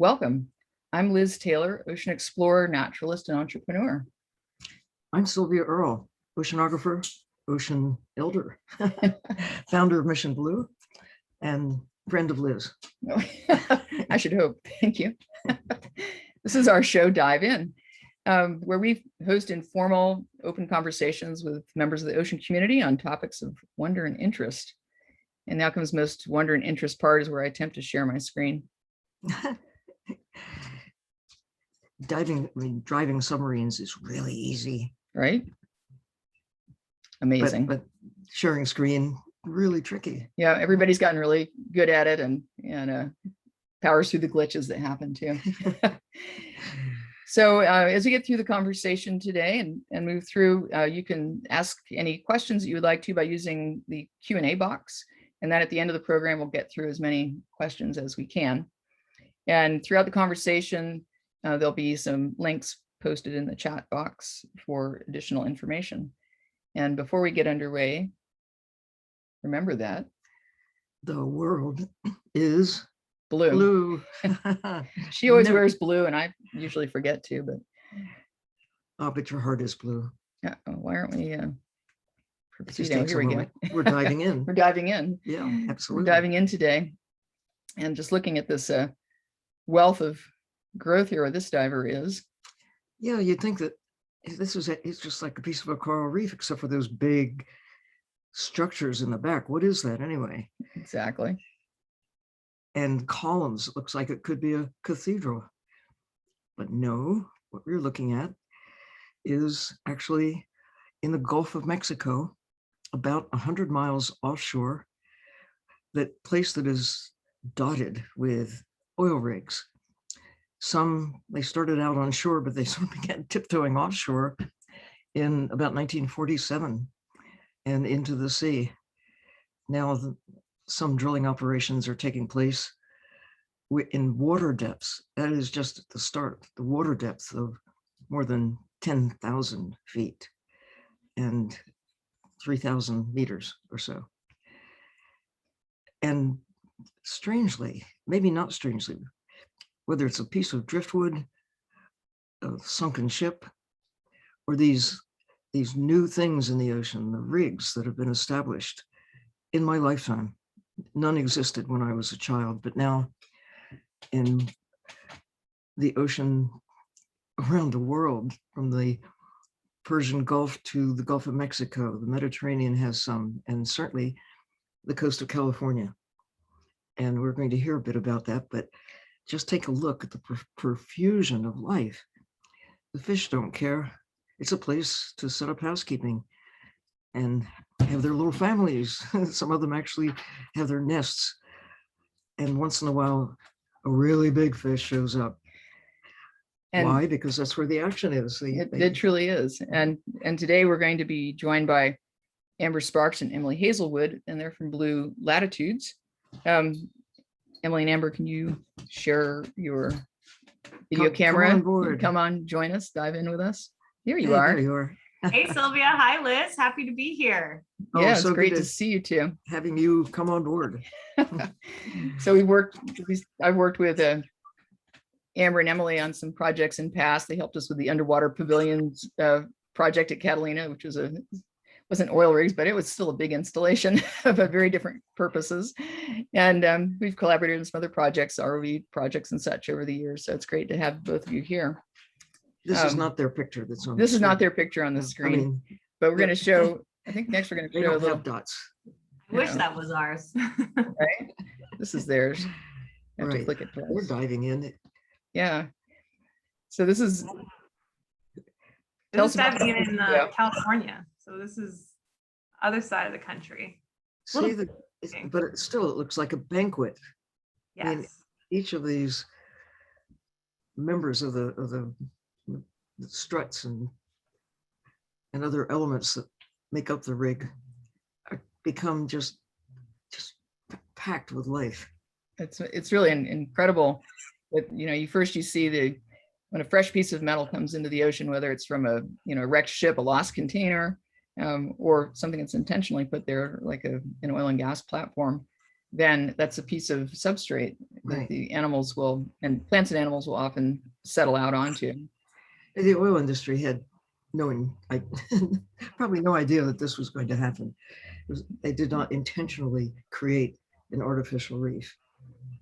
Welcome. I'm Liz Taylor, ocean explorer, naturalist, and entrepreneur. I'm Sylvia Earle, oceanographer, ocean elder, founder of Mission Blue, and friend of Liz. I should hope. Thank you. This is our show, Dive In, where we host informal, open conversations with members of the ocean community on topics of wonder and interest. And the outcome's most wonder and interest part is where I attempt to share my screen. Driving submarines is really easy. Right? Amazing. But sharing screen, really tricky. Yeah, everybody's gotten really good at it and powers through the glitches that happen too. So as we get through the conversation today and move through, you can ask any questions that you would like to by using the Q&A box. And then at the end of the program, we'll get through as many questions as we can. And throughout the conversation, there'll be some links posted in the chat box for additional information. And before we get underway, remember that the world is blue. She always wears blue, and I usually forget to, but. Oh, but your heart is blue. Yeah. Why aren't we? Here we go. We're diving in. We're diving in. Yeah, absolutely. We're diving in today, and just looking at this wealth of growth here where this diver is. Yeah, you'd think that it's just like a piece of a coral reef, except for those big structures in the back. What is that anyway? Exactly. And columns. It looks like it could be a cathedral. But no, what we're looking at is actually in the Gulf of Mexico, about 100 miles offshore, that place that is dotted with oil rigs. Some, they started out on shore, but they sort of began tiptoeing offshore in about 1947 and into the sea. Now, some drilling operations are taking place in water depths. That is just at the start, the water depth of more than 10,000 feet and 3,000 meters or so. And strangely, maybe not strangely, whether it's a piece of driftwood, a sunken ship, or these new things in the ocean, the rigs that have been established in my lifetime. None existed when I was a child, but now in the ocean around the world, from the Persian Gulf to the Gulf of Mexico, the Mediterranean has some, and certainly the coast of California. And we're going to hear a bit about that, but just take a look at the profusion of life. The fish don't care. It's a place to set up housekeeping and have their little families. Some of them actually have their nests. And once in a while, a really big fish shows up. And why? Because that's where the action is. It truly is. And today we're going to be joined by Amber Sparks and Emily Hazelwood, and they're from Blue Latitudes. Emily and Amber, can you share your video camera? Come on board. Come on, join us, dive in with us. Here you are. There you are. Hey, Sylvia. Hi, Liz. Happy to be here. Yeah, it's so great to see you too. Having you come on board. So I've worked with Amber and Emily on some projects in past. They helped us with the underwater pavilions project at Catalina, which was wasn't oil rigs, but it was still a big installation of very different purposes. And we've collaborated on some other projects, ROV projects and such over the years. So it's great to have both of you here. This is not their picture that's on this is not their picture on the screen, but we're going to show, I think next we're going to show a little dots. I wish that was ours. Right? This is theirs. I have right. to click it twice. We're diving in. Yeah. So this is diving in California. So this is other side of the country. See, but it looks like a banquet. Yes. I mean, each of these members of the struts and other elements that make up the rig become just packed with life. It's really incredible. That, you see when a fresh piece of metal comes into the ocean, whether it's from a wrecked ship, a lost container, or something that's intentionally put there, like an oil and gas platform, then that's a piece of substrate that Right. the animals will, and plants and animals will often settle out onto. The oil industry had probably no idea that this was going to happen. They did not intentionally create an artificial reef.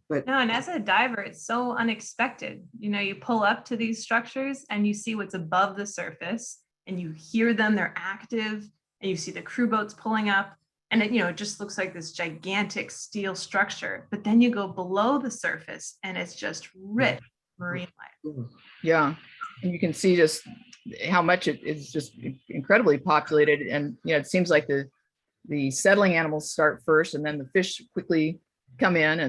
But No, and as a diver, it's so unexpected. You know, you pull up to these structures and you see what's above the surface and you hear them, they're active, and you see the crew boats pulling up. And it, it just looks like this gigantic steel structure. But then you go below the surface and it's just rich marine life. Yeah. And you can see just how much it is just incredibly populated. And, it seems like the settling animals start first, and then the fish quickly come in,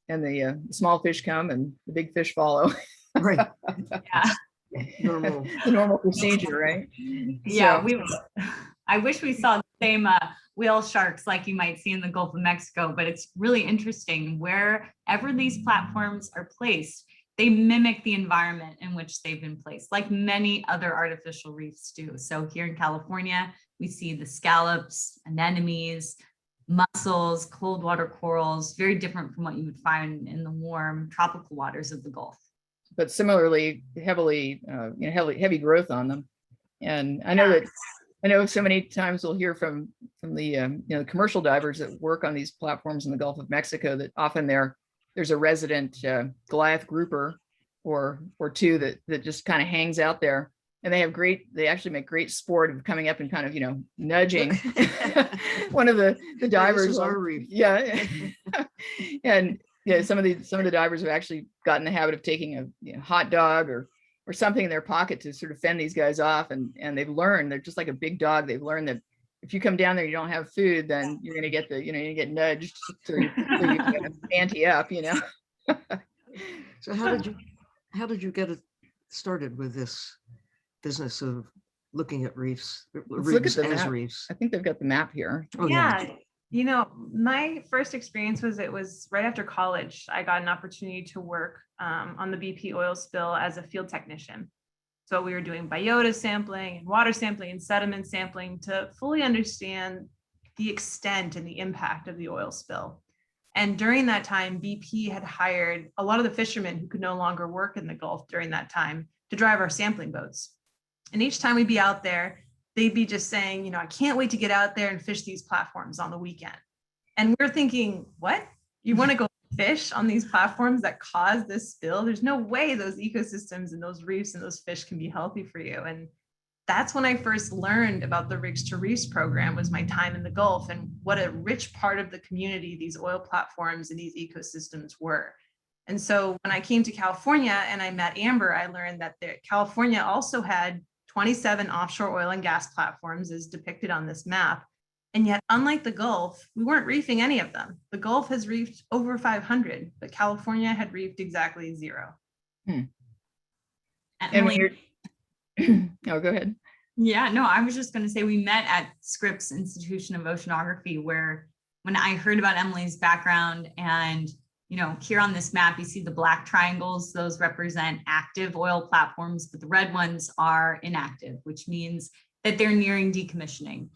and the small fish come and the big fish follow. right. Yeah. Normal. The normal procedure, right? Yeah, So, I wish we saw the same whale sharks like you might see in the Gulf of Mexico, but it's really interesting. Wherever these platforms are placed, they mimic the environment in which they've been placed, like many other artificial reefs do. So here in California, we see the scallops, anemones, mussels, cold water corals, very different from what you would find in the warm tropical waters of the Gulf. but similarly heavily, heavy growth on them. And I know so many times we'll hear from the commercial divers that work on these platforms in the Gulf of Mexico that often there's a resident Goliath grouper or two that just kind of hangs out there, and they actually make great sport of coming up and kind of nudging one of the divers. This is our reef. Yeah. And some of the divers have actually gotten the habit of taking a hot dog or something in their pocket to sort of fend these guys off, and they've learned, they're just like a big dog. They've learned that if you come down there, you don't have food, then you're going to get you get nudged so you ante up, So how did you get it started with this business of looking at reefs, Let's look at rigs the as map. reefs? I think they've got the map here. Oh, Yeah. My first experience was right after college. I got an opportunity to work on the BP oil spill as a field technician. So we were doing biota sampling and water sampling and sediment sampling to fully understand the extent and the impact of the oil spill. And during that time, BP had hired a lot of the fishermen who could no longer work in the Gulf during that time to drive our sampling boats. And each time we'd be out there, they'd be just saying, I can't wait to get out there and fish these platforms on the weekend. And we're thinking, what? You want to go fish on these platforms that cause this spill? There's no way those ecosystems and those reefs and those fish can be healthy for you. And that's when I first learned about the Rigs-to-Reefs program, was my time in the Gulf, and what a rich part of the community these oil platforms and these ecosystems were. And so when I came to California and I met Amber, I learned that California also had 27 offshore oil and gas platforms as depicted on this map. And yet, unlike the Gulf, we weren't reefing any of them. The Gulf has reefed over 500, but California had reefed exactly 0. And Emily, oh, go ahead. yeah, no, I was just going to say we met at Scripps Institution of Oceanography, where when I heard about Emily's background, and here on this map, you see the black triangles, those represent active oil platforms, but the red ones are inactive, which means that they're nearing decommissioning.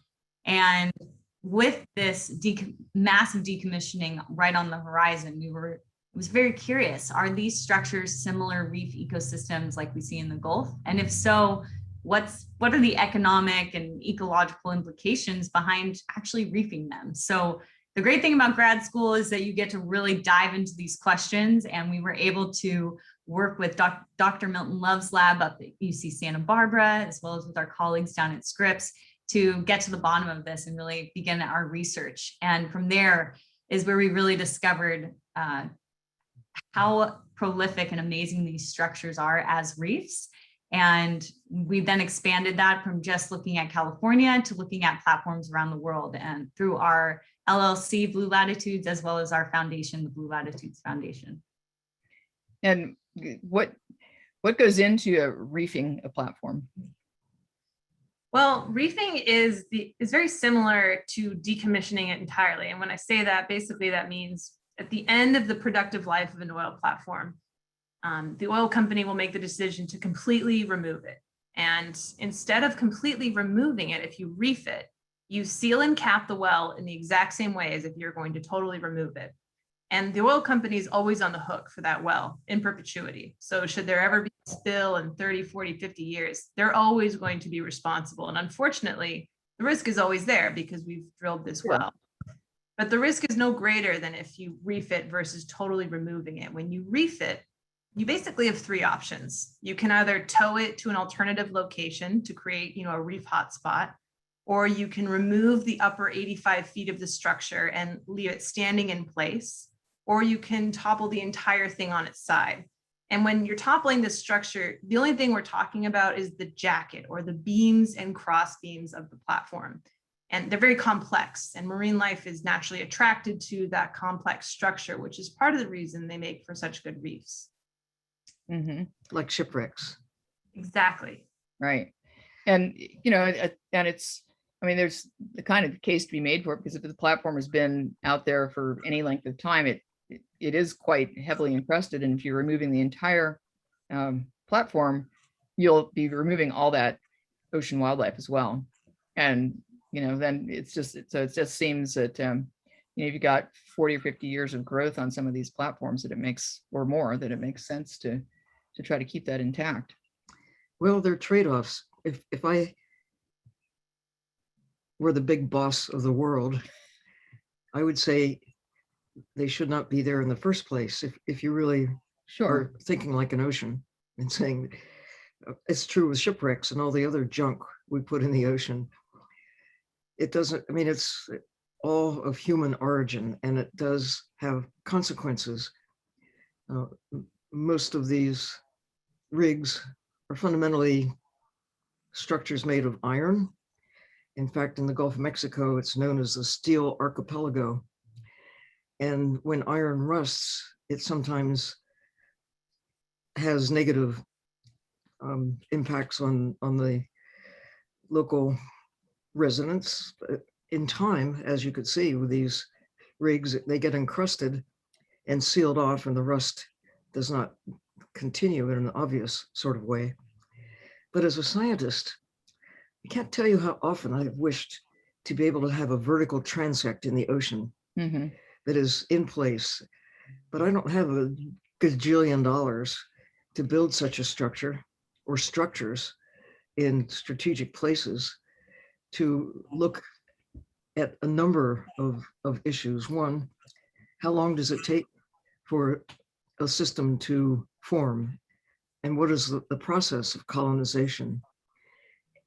And with this massive decommissioning right on the horizon, I was very curious, are these structures similar reef ecosystems like we see in the Gulf? And if so, what are the economic and ecological implications behind actually reefing them? So the great thing about grad school is that you get to really dive into these questions, and we were able to work with Dr. Milton Love's lab up at UC Santa Barbara, as well as with our colleagues down at Scripps, to get to the bottom of this and really begin our research. And from there is where we really discovered how prolific and amazing these structures are as reefs. And we then expanded that from just looking at California to looking at platforms around the world, and through our LLC, Blue Latitudes, as well as our foundation, the Blue Latitudes Foundation. And what goes into reefing a platform? Well, reefing is very similar to decommissioning it entirely. And when I say that, basically that means at the end of the productive life of an oil platform, the oil company will make the decision to completely remove it. And instead of completely removing it, if you reef it, you seal and cap the well in the exact same way as if you're going to totally remove it. And the oil company is always on the hook for that well in perpetuity. So should there ever be a spill in 30, 40, 50 years, they're always going to be responsible. And unfortunately, the risk is always there because we've drilled this well. But the risk is no greater than if you reef it versus totally removing it. When you reef it, you basically have three options. You can either tow it to an alternative location to create, a reef hotspot, or you can remove the upper 85 feet of the structure and leave it standing in place, or you can topple the entire thing on its side. And when you're toppling this structure, the only thing we're talking about is the jacket or the beams and cross beams of the platform. And they're very complex, and marine life is naturally attracted to that complex structure, which is part of the reason they make for such good reefs. Mm-hmm. Like shipwrecks. Exactly. Right. And, and it's, there's the kind of case to be made for it, because if the platform has been out there for any length of time, it is quite heavily encrusted. And if you're removing the entire platform, you'll be removing all that ocean wildlife as well. And, then it just seems that, if you've got 40 or 50 years of growth on some of these platforms, that it makes sense to try to keep that intact. Well, there are trade-offs. If I were the big boss of the world, I would say they should not be there in the first place. If you really Sure. are thinking like an ocean and saying, it's true with shipwrecks and all the other junk we put in the ocean. It doesn't, it's all of human origin, and it does have consequences. Most of these rigs are fundamentally structures made of iron. In fact, in the Gulf of Mexico, it's known as the steel archipelago. And when iron rusts, it sometimes has negative impacts on the local residents. In time, as you could see with these rigs, they get encrusted and sealed off, and the rust does not continue in an obvious sort of way. But as a scientist, I can't tell you how often I've wished to be able to have a vertical transect in the ocean that is in place, but I don't have a gajillion dollars to build such a structure or structures in strategic places to look at a number of issues. One, how long does it take for a system to form? And what is the process of colonization?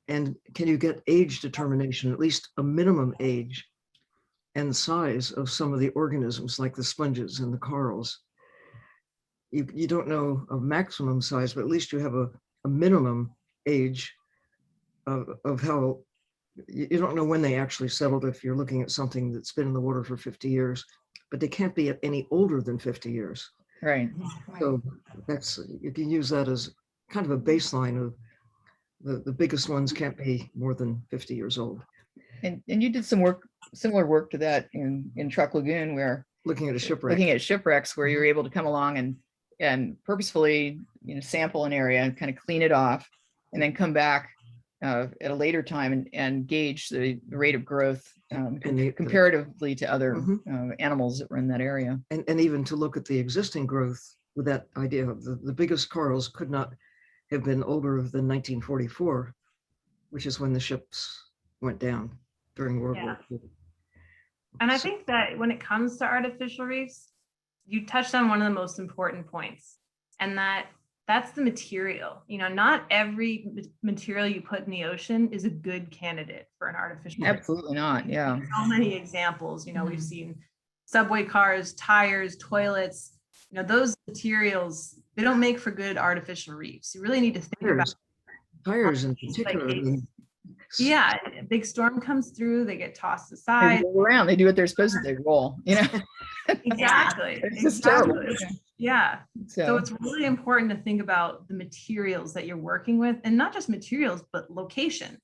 And can you get age determination, at least a minimum age and size of some of the organisms like the sponges and the corals? You don't know a maximum size, but at least you have a minimum age of how, you don't know when they actually settled if you're looking at something that's been in the water for 50 years, but they can't be any older than 50 years. Right. So you can use that as kind of a baseline of the biggest ones can't be more than 50 years old. And you did some similar work to that in Truck Lagoon, where looking at shipwrecks where you're able to come along and purposefully sample an area and kind of clean it off, and then come back at a later time and gauge the rate of growth comparatively to other animals that were in that area. And even to look at the existing growth with that idea of the biggest corals could not have been older than 1944, which is when the ships went down during World War II. And I think that when it comes to artificial reefs, you touched on one of the most important points, and that's the material. Not every material you put in the ocean is a good candidate for an artificial reef. Absolutely not. Yeah. So many examples. We've seen subway cars, tires, toilets. Those materials, they don't make for good artificial reefs. You really need to think about tires in particular. Yeah, a big storm comes through, they get tossed They aside. roll around. They do what they're supposed to. They roll. Exactly. It's just terrible. Yeah. So it's really important to think about the materials that you're working with, and not just materials, but location.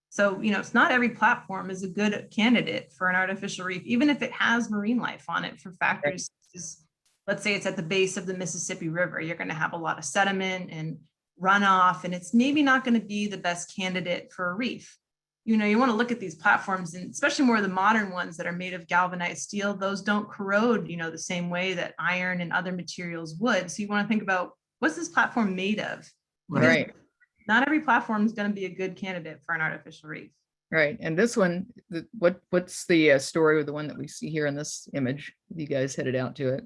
So, it's not every platform is a good candidate for an artificial reef, even if it has marine life on it for factors. Let's say it's at the base of the Mississippi River. You're going to have a lot of sediment and runoff, and it's maybe not going to be the best candidate for a reef. you know, you want to look at these platforms, and especially more of the modern ones that are made of galvanized steel, those don't corrode, you know, the same way that iron and other materials would. So you want to think about, what's this platform made of? Because Right. not every platform is going to be a good candidate for an artificial reef. Right. And this one, what's the story with the one that we see here in this image? You guys headed out to it.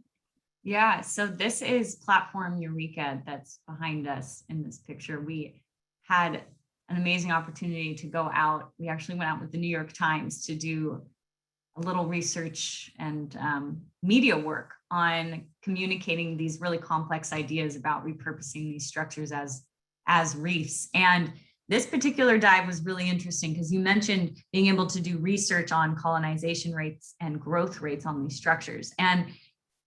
Yeah, so this is platform Eureka that's behind us in this picture. We had an amazing opportunity to go out. We actually went out with the New York Times to do a little research and media work on communicating these really complex ideas about repurposing these structures as reefs. And this particular dive was really interesting because you mentioned being able to do research on colonization rates and growth rates on these structures. And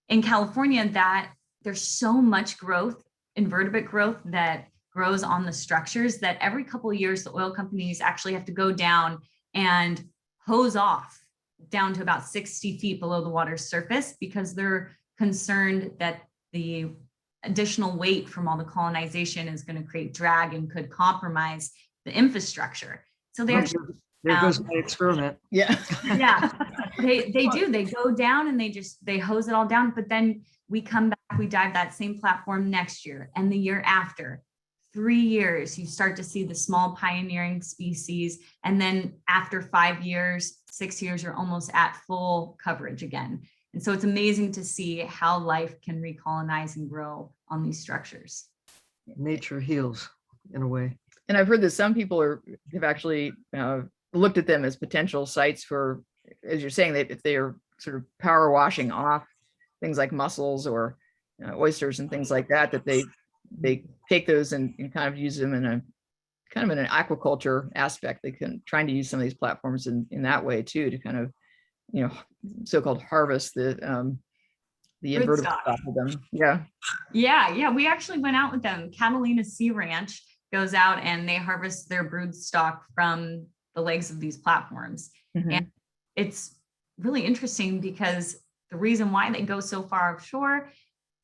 in California, that there's so much growth, invertebrate growth that grows on the structures, that every couple of years, the oil companies actually have to go down and hose off down to about 60 feet below the water's surface, because they're concerned that the additional weight from all the colonization is going to create drag and could compromise the infrastructure. So they actually, There goes my experiment. Yeah. yeah, they do. They go down and they hose it all down. But then we come back, we dive that same platform next year and the year after. 3 years, you start to see the small pioneering species. And then after 5 years, 6 years, you're almost at full coverage again. And so it's amazing to see how life can recolonize and grow on these structures. Nature heals in a way. And I've heard that some people have actually looked at them as potential sites for, as you're saying, that if they are sort of power washing off things like mussels or oysters and things like that, that they take those and kind of use them in a kind of in an aquaculture aspect. They can trying to use some of these platforms in that way too, to kind of, you know, so-called harvest the invertebrate stock of them. Yeah. We actually went out with them. Catalina Sea Ranch goes out and they harvest their brood stock from the legs of these platforms. Mm-hmm. And it's really interesting because the reason why they go so far offshore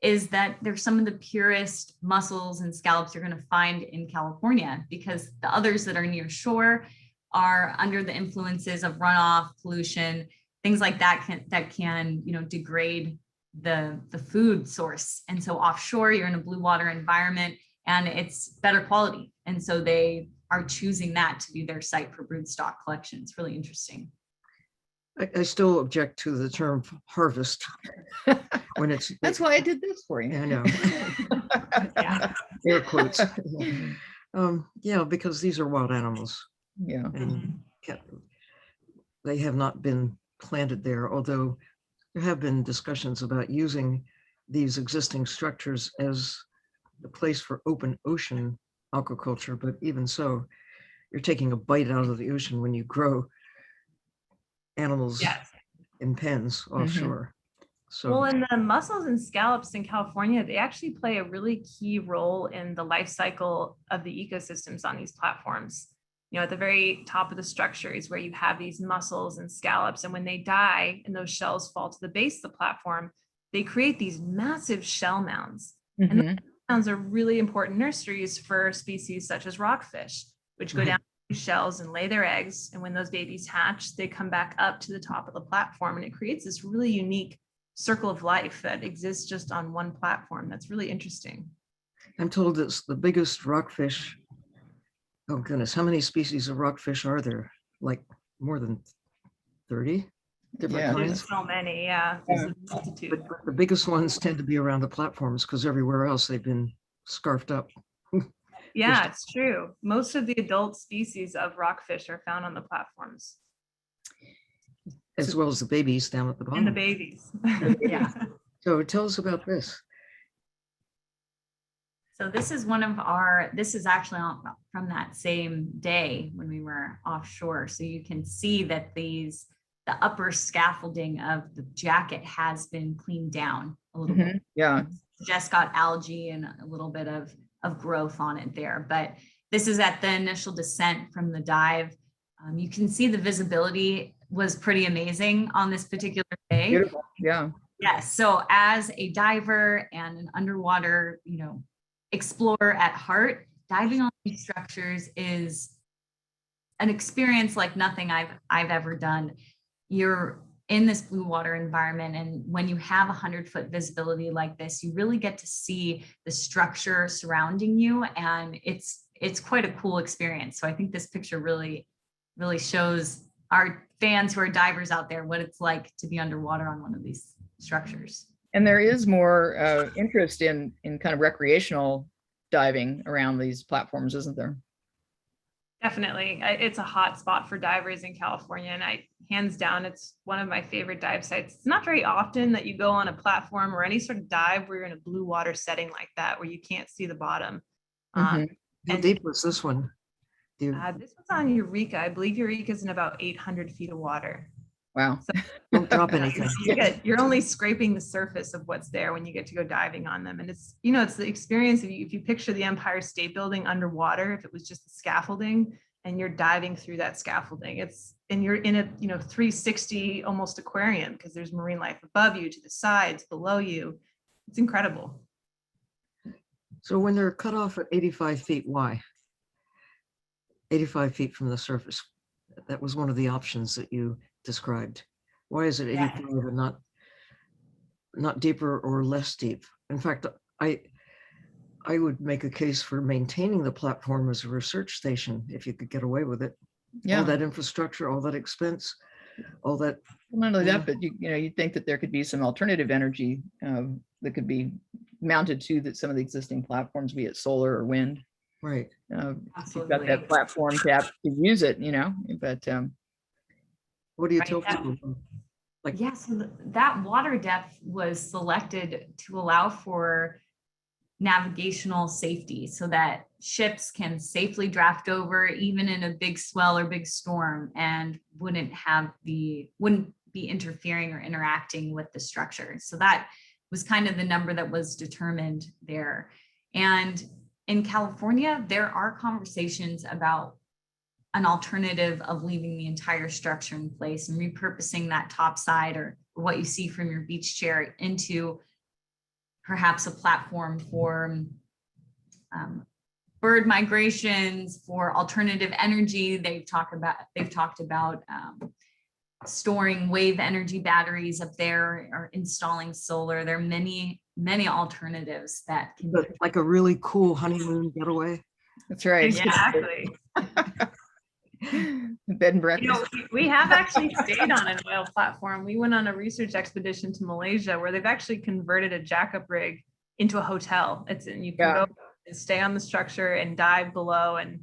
is that they're some of the purest mussels and scallops you're going to find in California, because the others that are near shore are under the influences of runoff, pollution, things like that can you know, degrade the food source. And so offshore, you're in a blue water environment and it's better quality. And so they are choosing that to be their site for broodstock collection. It's really interesting. I still object to the term harvest when it's. That's why I did this for you. I know. Yeah. Air quotes. Yeah, because these are wild animals. Yeah. And they have not been planted there, although there have been discussions about using these existing structures as a place for open ocean aquaculture. But even so, you're taking a bite out of the ocean when you grow animals in pens offshore. So, well, and the mussels and scallops in California, they actually play a really key role in the life cycle of the ecosystems on these platforms. You know, at the very top of the structure is where you have these mussels and scallops. And when they die and those shells fall to the base of the platform, they create these massive shell mounds. Mm-hmm. And those mounds are really important nurseries for species such as rockfish, which go down shells and lay their eggs. And when those babies hatch, they come back up to the top of the platform. And it creates this really unique circle of life that exists just on one platform. That's really interesting. I'm told it's the biggest rockfish. Oh goodness, how many species of rockfish are there? Like more than 30 different kinds? There's so many, there's a multitude. But the biggest ones tend to be around the platforms because everywhere else they've been scarfed up. Yeah, it's true. Most of the adult species of rockfish are found on the platforms. As well as the babies down at the bottom. And the babies. Yeah. So tell us about this. So this is this is actually from that same day when we were offshore. So you can see that the upper scaffolding of the jacket has been cleaned down a little bit. Yeah. Just got algae and a little bit of growth on it there. But this is at the initial descent from the dive. You can see the visibility was pretty amazing on this particular day. Beautiful. Yeah. Yes. So as a diver and an underwater, you know, explorer at heart, diving on these structures is an experience like nothing I've ever done. You're in this blue water environment, and when you have 100-foot visibility like this, you really get to see the structure surrounding you, and it's quite a cool experience. So I think this picture really shows our fans who are divers out there what it's like to be underwater on one of these structures. And there is more interest in kind of recreational diving around these platforms, isn't there? Definitely. It's a hot spot for divers in California. And hands down, it's one of my favorite dive sites. It's not very often that you go on a platform or any sort of dive where you're in a blue water setting like that, where you can't see the bottom. Mhm. How deep was this one? This was on Eureka. I believe Eureka's in about 800 feet of water. Wow. So Don't drop anything. you're only scraping the surface of what's there when you get to go diving on them. And it's, it's the experience of if you picture the Empire State Building underwater, if it was just the scaffolding and you're diving through that scaffolding, and you're in a 360 almost aquarium, because there's marine life above you, to the sides, below you. It's incredible. So when they're cut off at 85 feet, why? 85 feet from the surface. That was one of the options that you described. Why is it 85 and not deeper or less deep? In fact, I would make a case for maintaining the platform as a research station if you could get away with it. Yeah. All that infrastructure, all that expense, all that. Well, not only that, but you'd think that there could be some alternative energy that could be mounted to some of the existing platforms, be it solar or wind. Right. You've got that platform to use it, but What do you Right, tell yeah. people? Like, So that water depth was selected to allow for navigational safety, so that ships can safely draft over even in a big swell or big storm, and wouldn't be interfering or interacting with the structure. So that was kind of the number that was determined there. And in California, there are conversations about an alternative of leaving the entire structure in place and repurposing that top side, or what you see from your beach chair, into perhaps a platform for bird migrations, for alternative energy. They've talked about storing wave energy batteries up there, or installing solar. There are many alternatives that can but like a really cool honeymoon getaway. that's right. Exactly. Bed and breakfast. We have actually stayed on an oil platform. We went on a research expedition to Malaysia, where they've actually converted a jackup rig into a hotel. You can go and stay on the structure and dive below, and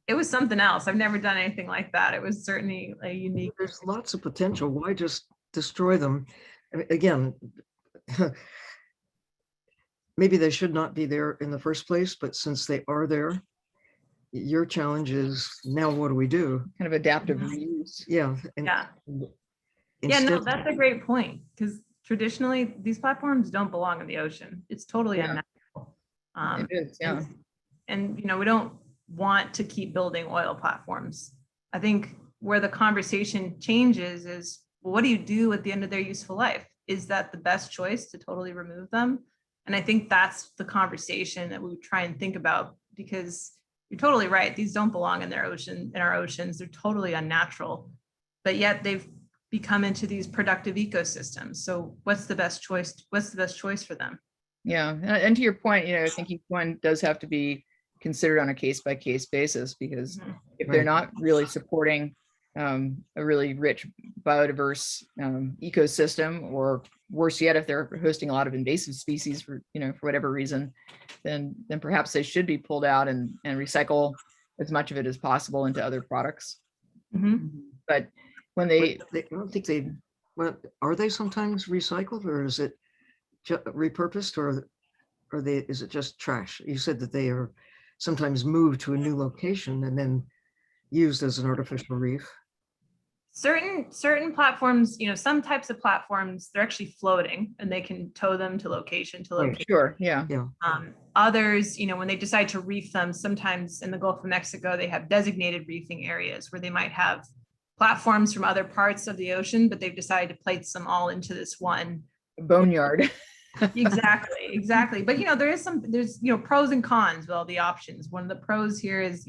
it was something else. I've never done anything like that. It was certainly a unique. There's lots of potential. Why just destroy them? I mean, again, maybe they should not be there in the first place, but since they are there, your challenge is, now what do we do? Kind of adaptive reuse. Yeah. No, that's a great point, because traditionally these platforms don't belong in the ocean. It's totally unnatural. It is, yeah. And we don't want to keep building oil platforms. I think where the conversation changes is, well, what do you do at the end of their useful life? Is that the best choice, to totally remove them? And I think that's the conversation that we would try and think about, because you're totally right. These don't belong in our oceans. They're totally unnatural, but yet they've become into these productive ecosystems. So what's the best choice? What's the best choice for them? Yeah. And to your point, I think each one does have to be considered on a case-by-case basis, because if they're not really supporting a really rich biodiverse ecosystem, or worse yet, if they're hosting a lot of invasive species for whatever reason, then perhaps they should be pulled out and recycle as much of it as possible into other products. But when I don't think are they sometimes recycled, or is it repurposed, or is it just trash? You said that they are sometimes moved to a new location and then used as an artificial reef. Certain platforms, some types of platforms, they're actually floating and they can tow them to location to location. Sure, yeah. Others, when they decide to reef them, sometimes in the Gulf of Mexico, they have designated reefing areas where they might have platforms from other parts of the ocean, but they've decided to place them all into this one boneyard. Exactly. But there's pros and cons with all the options. One of the pros here is,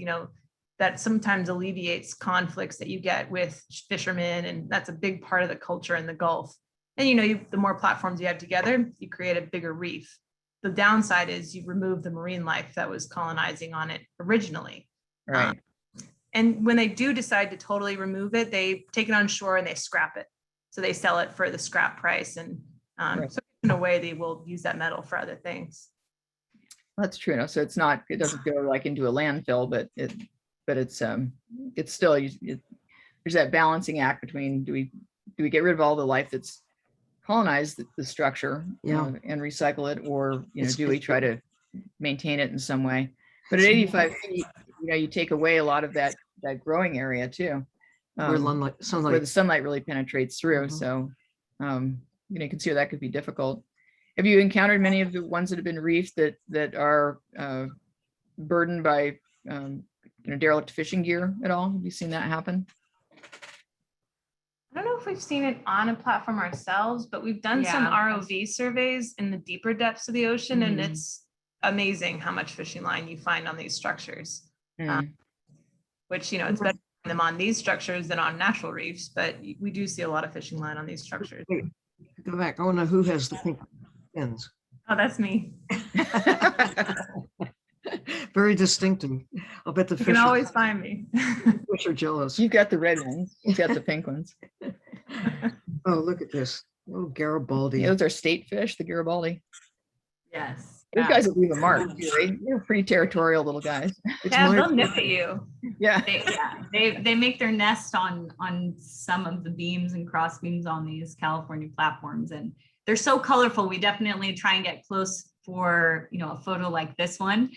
that sometimes alleviates conflicts that you get with fishermen. And that's a big part of the culture in the Gulf. And, the more platforms you have together, you create a bigger reef. The downside is you remove the marine life that was colonizing on it originally. Right. And when they do decide to totally remove it, they take it on shore and they scrap it. So they sell it for the scrap price. And Right. so in a way, they will use that metal for other things. That's true. No, so it doesn't go like into a landfill, but it's still, there's that balancing act between, do we get rid of all the life that's colonized the structure and recycle it, or, do we try to maintain it in some way? But at 85 feet, you take away a lot of that growing area too. Where where the sunlight really penetrates through. Mhm. So, you can see how that could be difficult. Have you encountered many of the ones that have been reefed that are burdened by derelict fishing gear at all? Have you seen that happen? I don't know if we've seen it on a platform ourselves, but we've done some Yeah. ROV surveys in the deeper depths of the ocean, and Mhm. it's amazing how much fishing line you find on these structures. Mm. Which, it's better to find them on these structures than on natural reefs, but we do see a lot of fishing line on these structures. Wait, go back. I want to know who has the pink fins. Oh, that's me. Very distinctive. I'll bet the You can fish always find me. fish are jealous. You've got the red ones. You've got the pink ones. Oh, look at this. Oh, Garibaldi. Yeah, those are state fish, the Garibaldi. Yes. Those Yeah. guys will leave a mark. They're pretty territorial little guys. It's Yeah, my- they'll nip at you. Yeah. They make their nest on some of the beams and cross beams on these California platforms, and they're so colorful. We definitely try and get close for a photo like this one,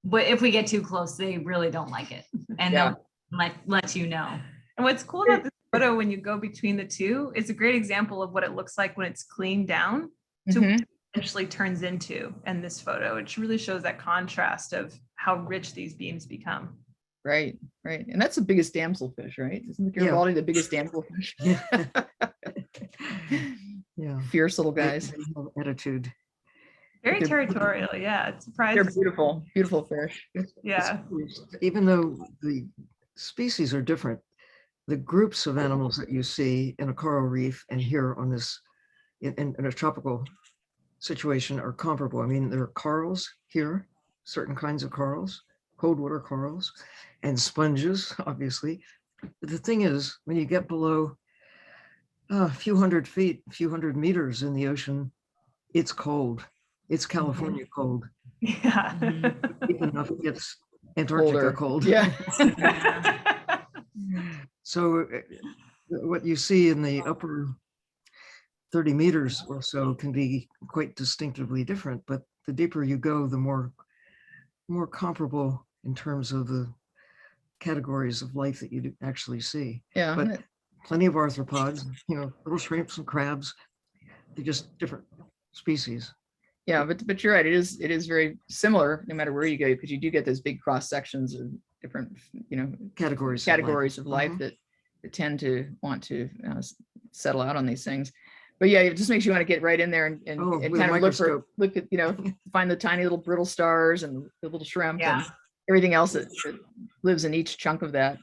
but if we get too close, they really don't like it, and Yeah. they'll let you know. And what's cool about this photo when you go between the two, it's a great example of what it looks like when it's cleaned down to Mhm. what it eventually turns into in this photo. It really shows that contrast of how rich these beams become. Right. And that's the biggest damselfish, right? Isn't the Garibaldi the biggest damselfish? Yeah. Yeah. Fierce little They- guys. they have attitude. Very They're- territorial. Yeah, it's They're surprising. beautiful, beautiful fish. Yeah. Even though the species are different, the groups of animals that you see in a coral reef and here on this, in a tropical situation are comparable. I mean, there are corals here, certain kinds of corals, cold water corals, and sponges, obviously. But the thing is, when you get below a few hundred feet, a few hundred meters in the ocean, it's cold. It's California cold. Yeah. Even enough it gets Antarctica Colder. cold. Yeah. So what you see in the upper 30 meters or so can be quite distinctively different, but the deeper you go, the more comparable in terms of the categories of life that you do actually see. Yeah. But plenty of arthropods, little shrimps and crabs, they're just different species. Yeah, but you're right. It is very similar no matter where you go, because you do get those big cross sections of different, Categories. categories of life Mhm. that tend to want to settle out on these things. But yeah, it just makes you want to get right in there and Oh, with a kind of microscope. look at, find the tiny little brittle stars and the little shrimp Yeah. and everything else that lives in each chunk of that.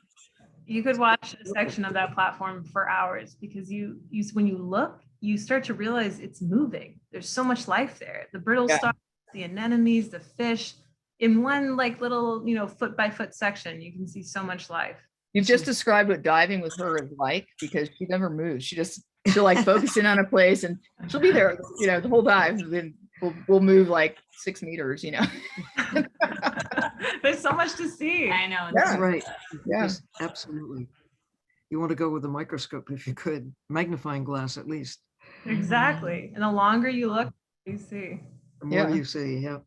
You could watch a section of that platform for hours because you when you look, you start to realize it's moving. There's so much life there. The brittle Yeah. stars, the anemones, the fish. In one little, foot by foot section, you can see so much life. You've just described what diving with her is like, because she never moves. She'll like focus in on a place and she'll be there, the whole dive. And then we'll move like 6 meters, There's so much to see. I know. Yeah. Right. Yeah. Yes, absolutely. You want to go with a microscope if you could, magnifying glass at least. Exactly. And the longer you look, you see. The more Yeah. you see, yeah.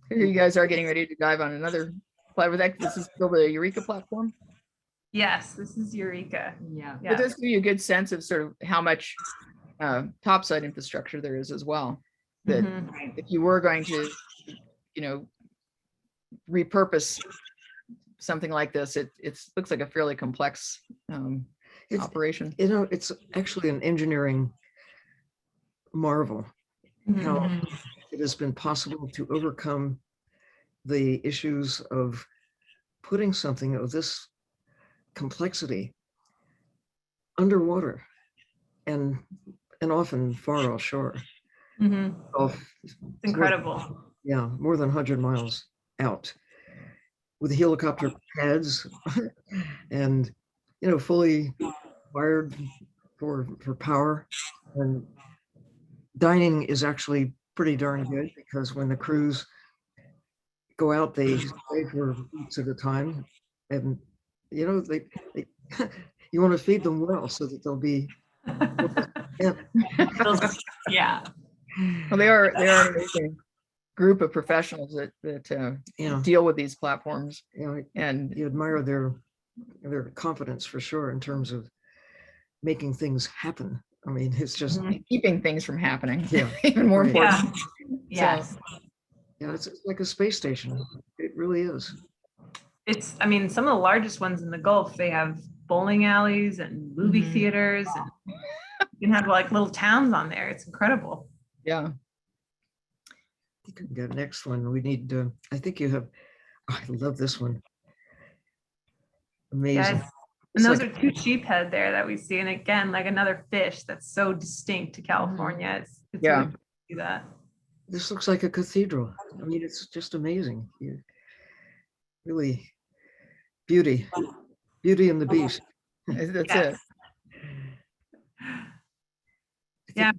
Here you guys are getting ready to dive on another platform. This is still the Eureka platform. Yes, this is Eureka. Yeah. But this gives you a good sense of sort of how much topside infrastructure there is as well. That Mhm. if you were going to, repurpose something like this, it looks like a fairly complex It's- operation. It's actually an engineering marvel how Mhm. it has been possible to overcome the issues of putting something of this complexity underwater and often far offshore. Mhm. Off, It's incredible. yeah, more than 100 miles out with helicopter pads and, you know, fully wired for power. And dining is actually pretty darn good because when the crews go out, they stay for weeks at a time. And, you know, they you want to feed them well so that they'll be, yeah, Yeah. Well, they are an amazing group of professionals that yeah, deal with these platforms. you know, And you admire their confidence for sure in terms of making things happen. I mean, it's just, Mhm. keeping things from happening. Yeah. Even more Right. important. Yeah. Yes. yeah, it's like a space station. It really is. It's, I mean, some of the largest ones in the Gulf, they have bowling alleys and movie Mhm. theaters. And you can have like little towns on there. It's incredible. Yeah. I think we got next one. We need, I think you have, oh, I love this one. Amazing. Yes. It's And those like- are two sheephead there that we see. And again, like another fish that's so distinct to California. It's Yeah. really cool to see that. This looks like a cathedral. I mean, it's just amazing. You really beauty and the beast. That's Yes. it. Yeah.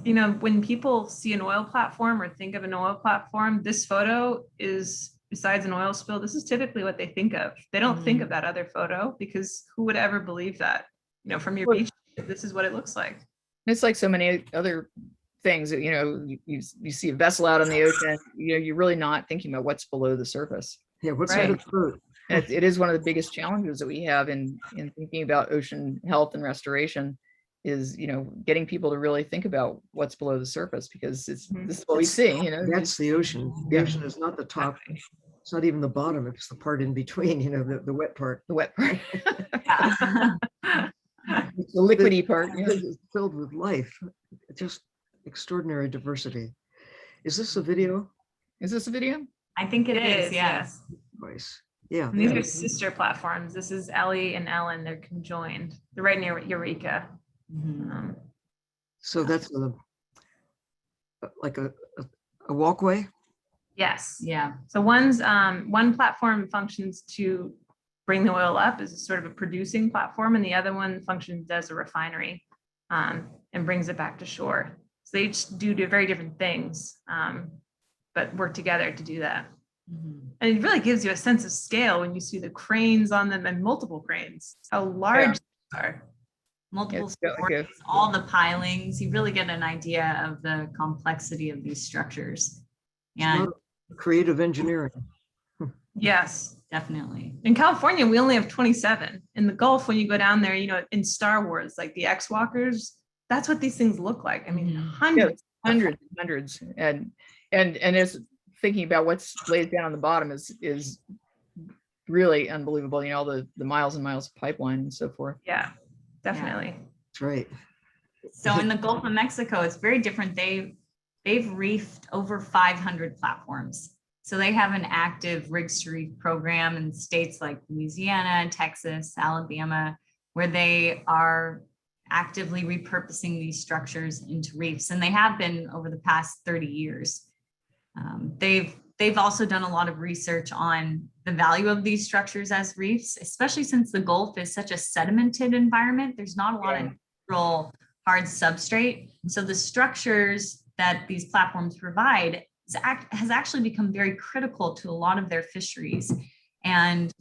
You know, when people see an oil platform or think of an oil platform, this photo is, besides an oil spill, this is typically what they think of. They don't think of that other photo because who would ever believe that? You know, from your Well- beach, this is what it looks like. It's like so many other things that, you know, you see a vessel out on the ocean, you know, you're really not thinking about what's below the surface. Yeah, what's Right. that about? And it is one of the biggest challenges that we have in thinking about ocean health and restoration is, you know, getting people to really think about what's below the surface, because this is what we see, you know. That's the ocean. The Yeah. ocean is not the top. It's not even the bottom. It's the part in between, you know, the wet part. The wet part. Yeah. The liquidy part. Yeah. It's filled with life. Just extraordinary diversity. Is this a video? Is this a video? I think it is. Yes. Device? Yeah. And these yeah. are sister platforms. This is Ellie and Ellen. They're conjoined. They're right near Eureka. Mhm. So that's like a walkway. Yes. Yeah. So one platform functions to bring the oil up as a sort of a producing platform, and the other one functions as a refinery and brings it back to shore. So they each do very different things, but work together to do that. Mhm. And it really gives you a sense of scale when you see the cranes on them and multiple cranes, how large they are. Multiple it's got like a- stories, all the pilings. You really get an idea of the complexity of these structures. It's And not creative engineering. Yes. definitely. In California, we only have 27. In the Gulf, when you go down there, you know, in Star Wars, like the X-Walkers, that's what these things look like. I mean, Mhm. hundreds. Hundreds. And as thinking about what's laid down on the bottom is really unbelievable. You know, all the miles and miles of pipeline and so forth. Yeah, definitely. That's right. So in the Gulf of Mexico, it's very different. They've reefed over 500 platforms. So they have an active Rigs-to-Reef program in states like Louisiana, Texas, Alabama, where they are actively repurposing these structures into reefs, and they have been over the past 30 years. They've also done a lot of research on the value of these structures as reefs, especially since the Gulf is such a sedimented environment. There's not a lot of natural hard substrate. So the structures that these platforms provide has actually become very critical to a lot of their fisheries. And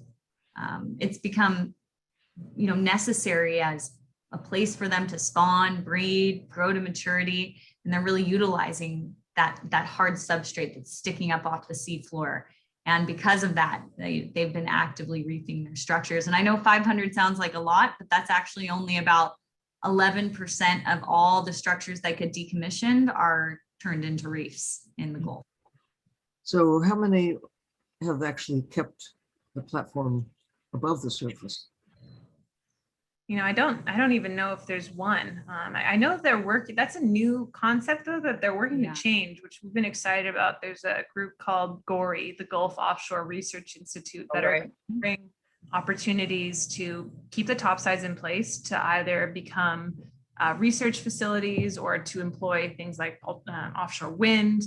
it's become, you know, necessary as a place for them to spawn, breed, grow to maturity. And they're really utilizing that hard substrate that's sticking up off the seafloor. And because of that, they've been actively reefing their structures. And I know 500 sounds like a lot, but that's actually only about 11% of all the structures that get decommissioned are turned into reefs in the Gulf. So how many have actually kept the platform above the surface? I don't even know if there's one. I know they're working, that's a new concept though, that they're working Yeah. to change, which we've been excited about. There's a group called GORI, the Gulf Offshore Research Institute, that are bring opportunities to keep the topsides in place to either become research facilities or to employ things like offshore wind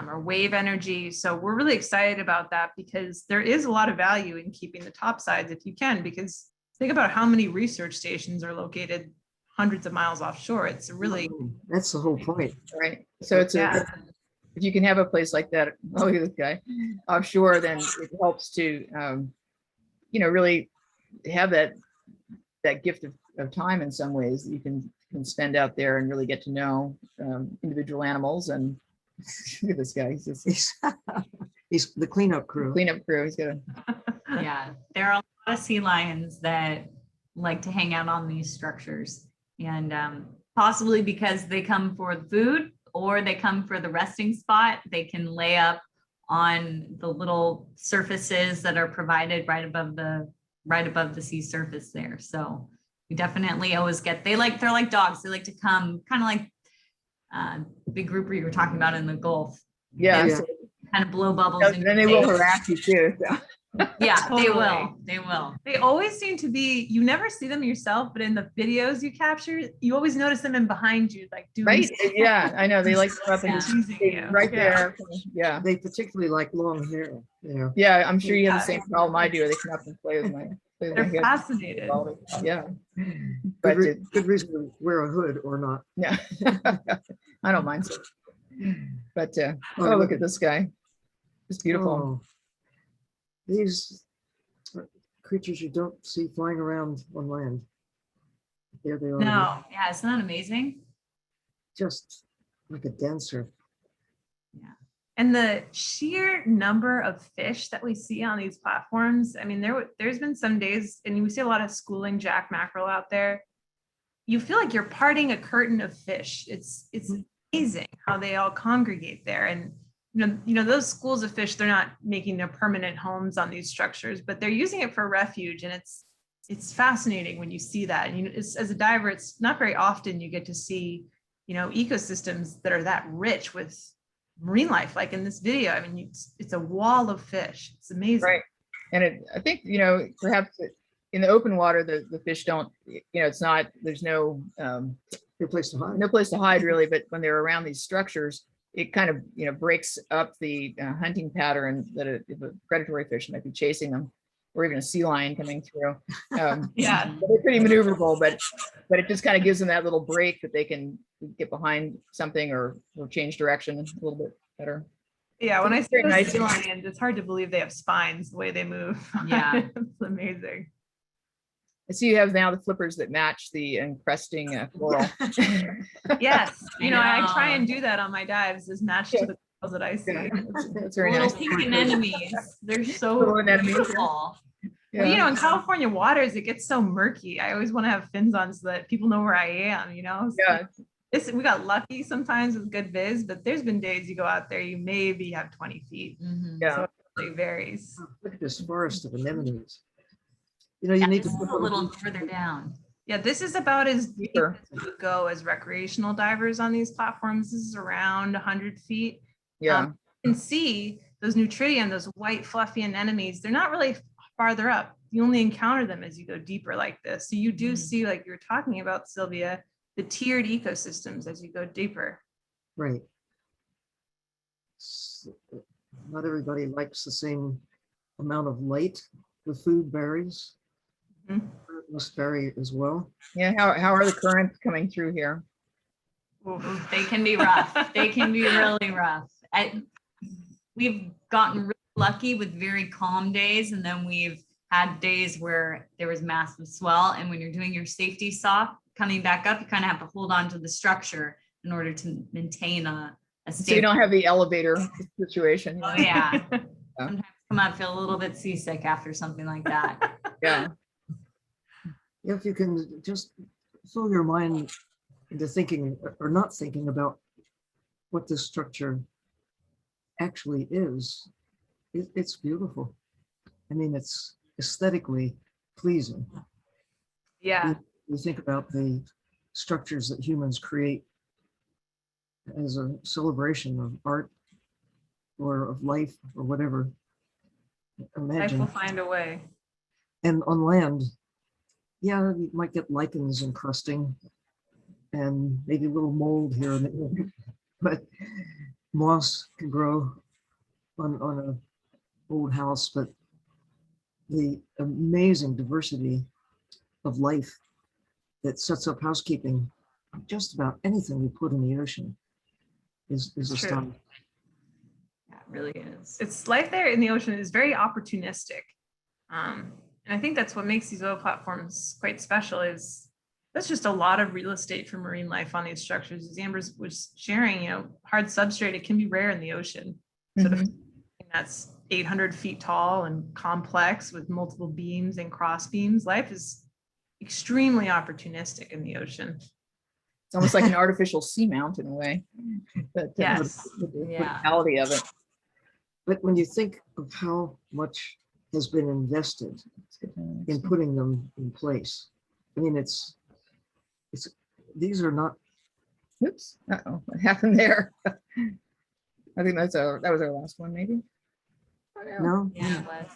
or wave energy. So we're really excited about that because there is a lot of value in keeping the topsides if you can, because think about how many research stations are located hundreds of miles offshore. It's really, That's the whole point. Right. So it's yeah. if you can have a place like that, oh, look at this guy offshore, then it helps to, really have that gift of time in some ways that you can spend out there and really get to know individual animals. And look at this guy. He's the cleanup crew. Cleanup crew. He's got a Yeah, there are a lot of sea lions that like to hang out on these structures, and possibly because they come for the food or they come for the resting spot, they can lay up on the little surfaces that are provided right above the sea surface there. So we definitely always get, they're like dogs. They like to come kind of like the big grouper you were talking about in the Gulf. yeah. Yeah. So Kind of blow bubbles. in then your they will face. harass you too. So. Yeah, they Totally. will. They will. They always seem to be, you never see them yourself, but in the videos you capture, you always notice them in behind you, like doing Right. Yeah, I know. They like to come up and Yeah. just teasing stay you. right Yeah. there. Yeah. They particularly like long hair, Yeah, I'm sure you have the same problem I do. They come up and play with my They're head. fascinated. Yeah. Good, But good reason to wear a hood or not. yeah, I don't mind. But Oh, oh, look at this guy. It's beautiful. Oh, these are creatures you don't see flying around on land. There they are. No, Yeah, isn't that amazing? Just like a dancer. and the sheer number of fish that we see on these platforms, I mean, there's been some days, and we see a lot of schooling jack mackerel out there. You feel like you're parting a curtain of fish. It's amazing how they all congregate there. And those schools of fish, they're not making their permanent homes on these structures, but they're using it for refuge. And it's fascinating when you see that. And as a diver, it's not very often you get to see, ecosystems that are that rich with marine life, like in this video. I mean, it's a wall of fish. It's amazing. Right. And I think, perhaps in the open water, the fish don't, it's not, there's no place to hide. no place to hide really, but when they're around these structures, it kind of, breaks up the hunting pattern that if a predatory fish might be chasing them, or even a sea lion coming through. Yeah. They're pretty maneuverable, but it just kind of gives them that little break that they can get behind something or change direction a little bit better. Yeah, when I see Very those nice. sea lions, it's hard to believe they have spines the way they move. Yeah. It's amazing. I see you have now the flippers that match the encrusting coral. Yes, I try know. and do that on my dives, is match to the corals that I see. Yeah, that's very Little nice. pink anemones. They're so Little anemones, yeah. beautiful. Well, Yeah. in California waters, it gets so murky. I always want to have fins on so that people know where I am, So Yeah. we got lucky sometimes with good viz, but there's been days you go out there, you maybe have 20 feet. Mhm. Yeah. So it really varies. Look at this forest of anemones. You Yeah, need this to is a little further down. Yeah, this is about as deep Deeper. as we would go as recreational divers on these platforms. This is around 100 feet. Yeah. You can see those Nutridium, those white fluffy anemones, they're not really farther up. You only encounter them as you go deeper like this. So you do see, like you were talking about, Sylvia, the tiered ecosystems as you go deeper. Right. Not everybody likes the same amount of light the food varies. Mhm. It must vary as well. Yeah. How are the currents coming through here? Oof. They can be rough. They can be really rough. We've gotten really lucky with very calm days, and then we've had days where there was massive swell. And when you're doing your safety sock coming back up, you kind of have to hold on to the structure in order to maintain a So you stable. don't have the elevator situation. Oh yeah. Sometimes come out, feel a little bit seasick after something like that. Yeah. If you can just fill your mind into thinking or not thinking about what this structure actually is, it's beautiful. I mean, it's aesthetically pleasing. Yeah. you think about the structures that humans create as a celebration of art or of life or whatever. Life Imagine. will find a way. And on land, yeah, you might get lichens encrusting and maybe a little mold here and there, but moss can grow on a old house. But the amazing diversity of life that sets up housekeeping, just about anything we put in the ocean is True. astonishing. Yeah, it really is. It's life there in the ocean is very opportunistic. And I think that's what makes these oil platforms quite special is that's just a lot of real estate for marine life on these structures. As Amber was sharing, hard substrate, it can be rare in the ocean. So Mhm. that's 800 feet tall and complex with multiple beams and cross beams. Life is extremely opportunistic in the ocean. It's almost like an artificial seamount in a way. But Yes. the Yeah. reality of it. But when you think of how much has been invested It's good to know. in putting them in place, I mean, these are not, Oops. Uh-oh, what happened there? I think that was our last one, maybe. Oh, no. no? Yeah, it was.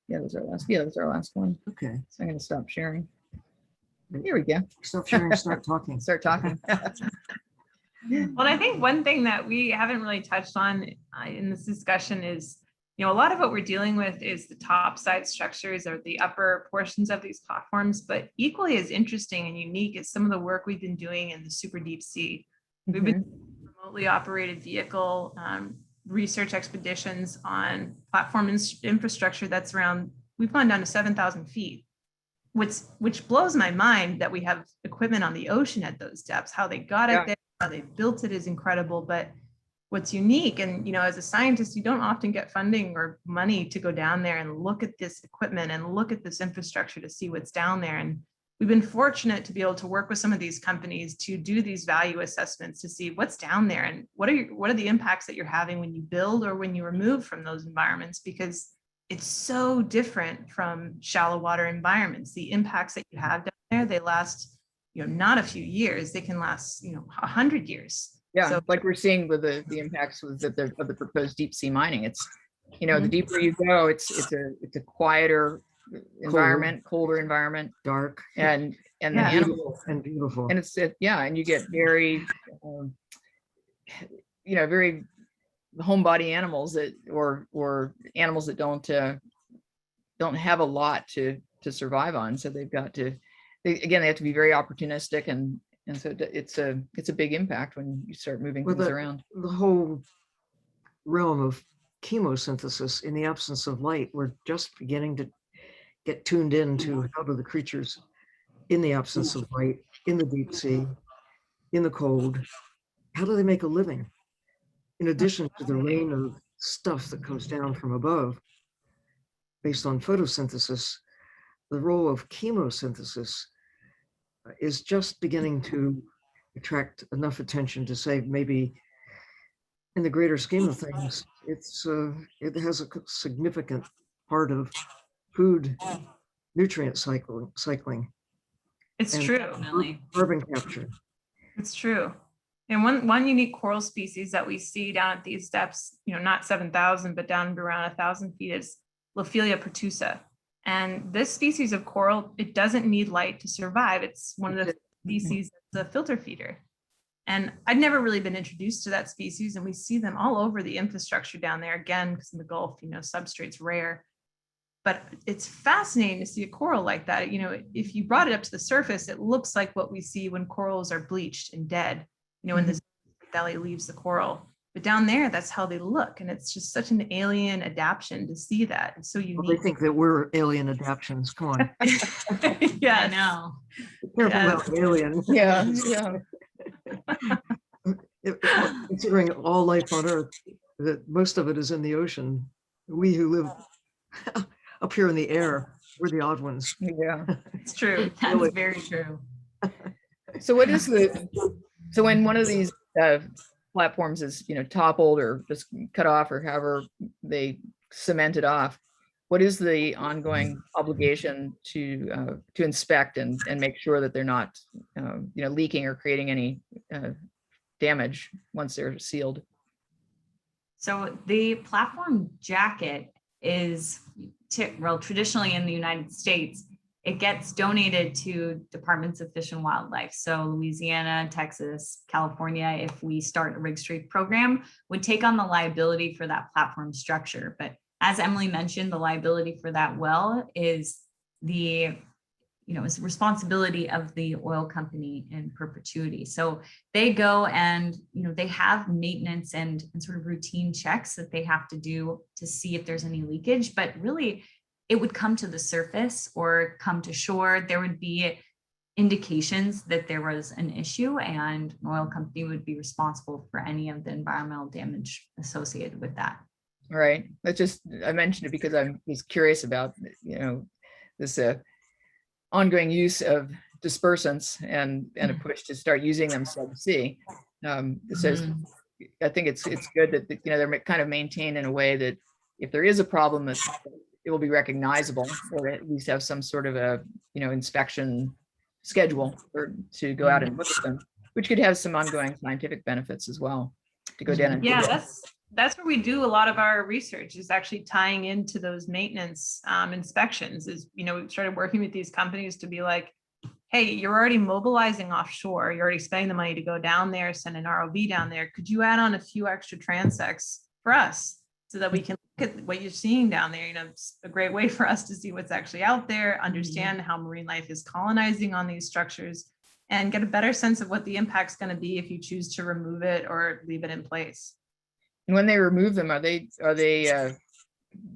Yeah, that was our last. Yeah, that was our last one. Okay, So I'm going to stop sharing. Here we go. stop sharing, start talking. Start talking. Well, I think one thing that we haven't really touched on in this discussion is, a lot of what we're dealing with is the top side structures or the upper portions of these platforms, but equally as interesting and unique is some of the work we've been doing in the super deep sea. We've been remotely operated vehicle research expeditions on platform infrastructure that's we've gone down to 7,000 feet, which blows my mind that we have equipment on the ocean at those depths. How they got Yeah. it there, how they built it is incredible. But what's unique, and as a scientist, you don't often get funding or money to go down there and look at this equipment and look at this infrastructure to see what's down there. And we've been fortunate to be able to work with some of these companies to do these value assessments to see what's down there and what are the impacts that you're having when you build or when you remove from those environments, because it's so different from shallow water environments. The impacts that you have down there, they last, not a few years, they can last, 100 years. Yeah, So- like we're seeing with the impacts of the proposed deep sea mining. It's, the Mhm. deeper you go, it's a quieter environment, colder environment, Dark and the Yeah. animals, and beautiful. and and you get very, very homebody animals that or animals that don't have a lot to survive on. So they've got to, they have to be very opportunistic, and so it's a big impact when you start moving Well, things around. The whole realm of chemosynthesis in the absence of light, we're just beginning to get tuned into how do the creatures in the absence of light, in the deep sea, in the cold, how do they make a living? In addition to the rain of stuff that comes down from above based on photosynthesis, the role of chemosynthesis is just beginning to attract enough attention to say maybe in the greater scheme of things, it has a significant part of food nutrient cycling It's and true. Definitely. carbon capture. It's true. And one unique coral species that we see down at these depths, not 7,000, but down to around 1,000 feet is Lophelia Protusa. And this species of coral, it doesn't need light to survive. It's one of the species that's a filter feeder. And I'd never really been introduced to that species, and we see them all over the infrastructure down there, again, because in the Gulf, substrate's rare. But it's fascinating to see a coral like that. If you brought it up to the surface, it looks like what we see when corals are bleached and dead, when the belly leaves the coral. But down there, that's how they look. And it's just such an alien adaptation to see that. It's so Well, unique. they think that we're alien adaptations. Come on. Yeah, I know. Careful Yes. about alien. Yeah. Considering all life on Earth, that most of it is in the ocean. We who live up here in the air, we're the odd ones. Yeah. it's true. That's Really. very true. So so when one of these platforms is, toppled or just cut off or however they cement it off, what is the ongoing obligation to inspect and make sure that they're not, leaking or creating any damage once they're sealed? So the platform jacket is, traditionally in the United States, it gets donated to departments of Fish and Wildlife. So Louisiana, Texas, California, if we start a Rigs-to-Reefs program, would take on the liability for that platform structure. But as Emily mentioned, the liability for that well is is responsibility of the oil company in perpetuity. So they go and, they have maintenance and sort of routine checks that they have to do to see if there's any leakage, but really it would come to the surface or come to shore. There would be indications that there was an issue, and an oil company would be responsible for any of the environmental damage associated with that. All right. I mentioned it because I was curious about, this ongoing use of dispersants and a push to start using them subsea. So I think it's good that, they're kind of maintained in a way that if there is a problem, that it will be recognizable, or at least have some sort of a, inspection schedule or to go out and look at them, which could have some ongoing scientific benefits as well, to go down and Yeah, that's where we do a lot of our research, is actually tying into those maintenance inspections. We started working with these companies to be like, hey, you're already mobilizing offshore. You're already spending the money to go down there, send an ROV down there. Could you add on a few extra transects for us so that we can look at what you're seeing down there? It's a great way for us to see what's actually out there, understand how marine life is colonizing on these structures, and get a better sense of what the impact's going to be if you choose to remove it or leave it in place. And when they remove them, are they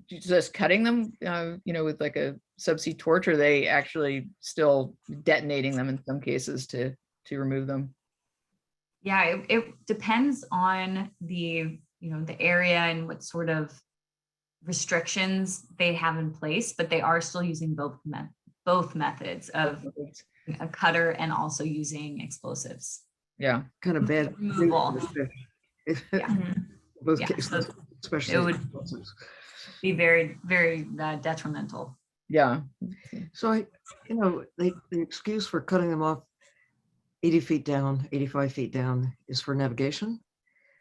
just cutting them, with like a subsea torch, or are they actually still detonating them in some cases to remove them? Yeah, it depends on the area and what sort of restrictions they have in place, but they are still using both methods of a cutter and also using explosives. Yeah. Kind of bad. Removal. Yeah. Both Yeah, cases, so especially. it would be very, very detrimental. Yeah. So the excuse for cutting them off 80 feet down, 85 feet down is for navigation.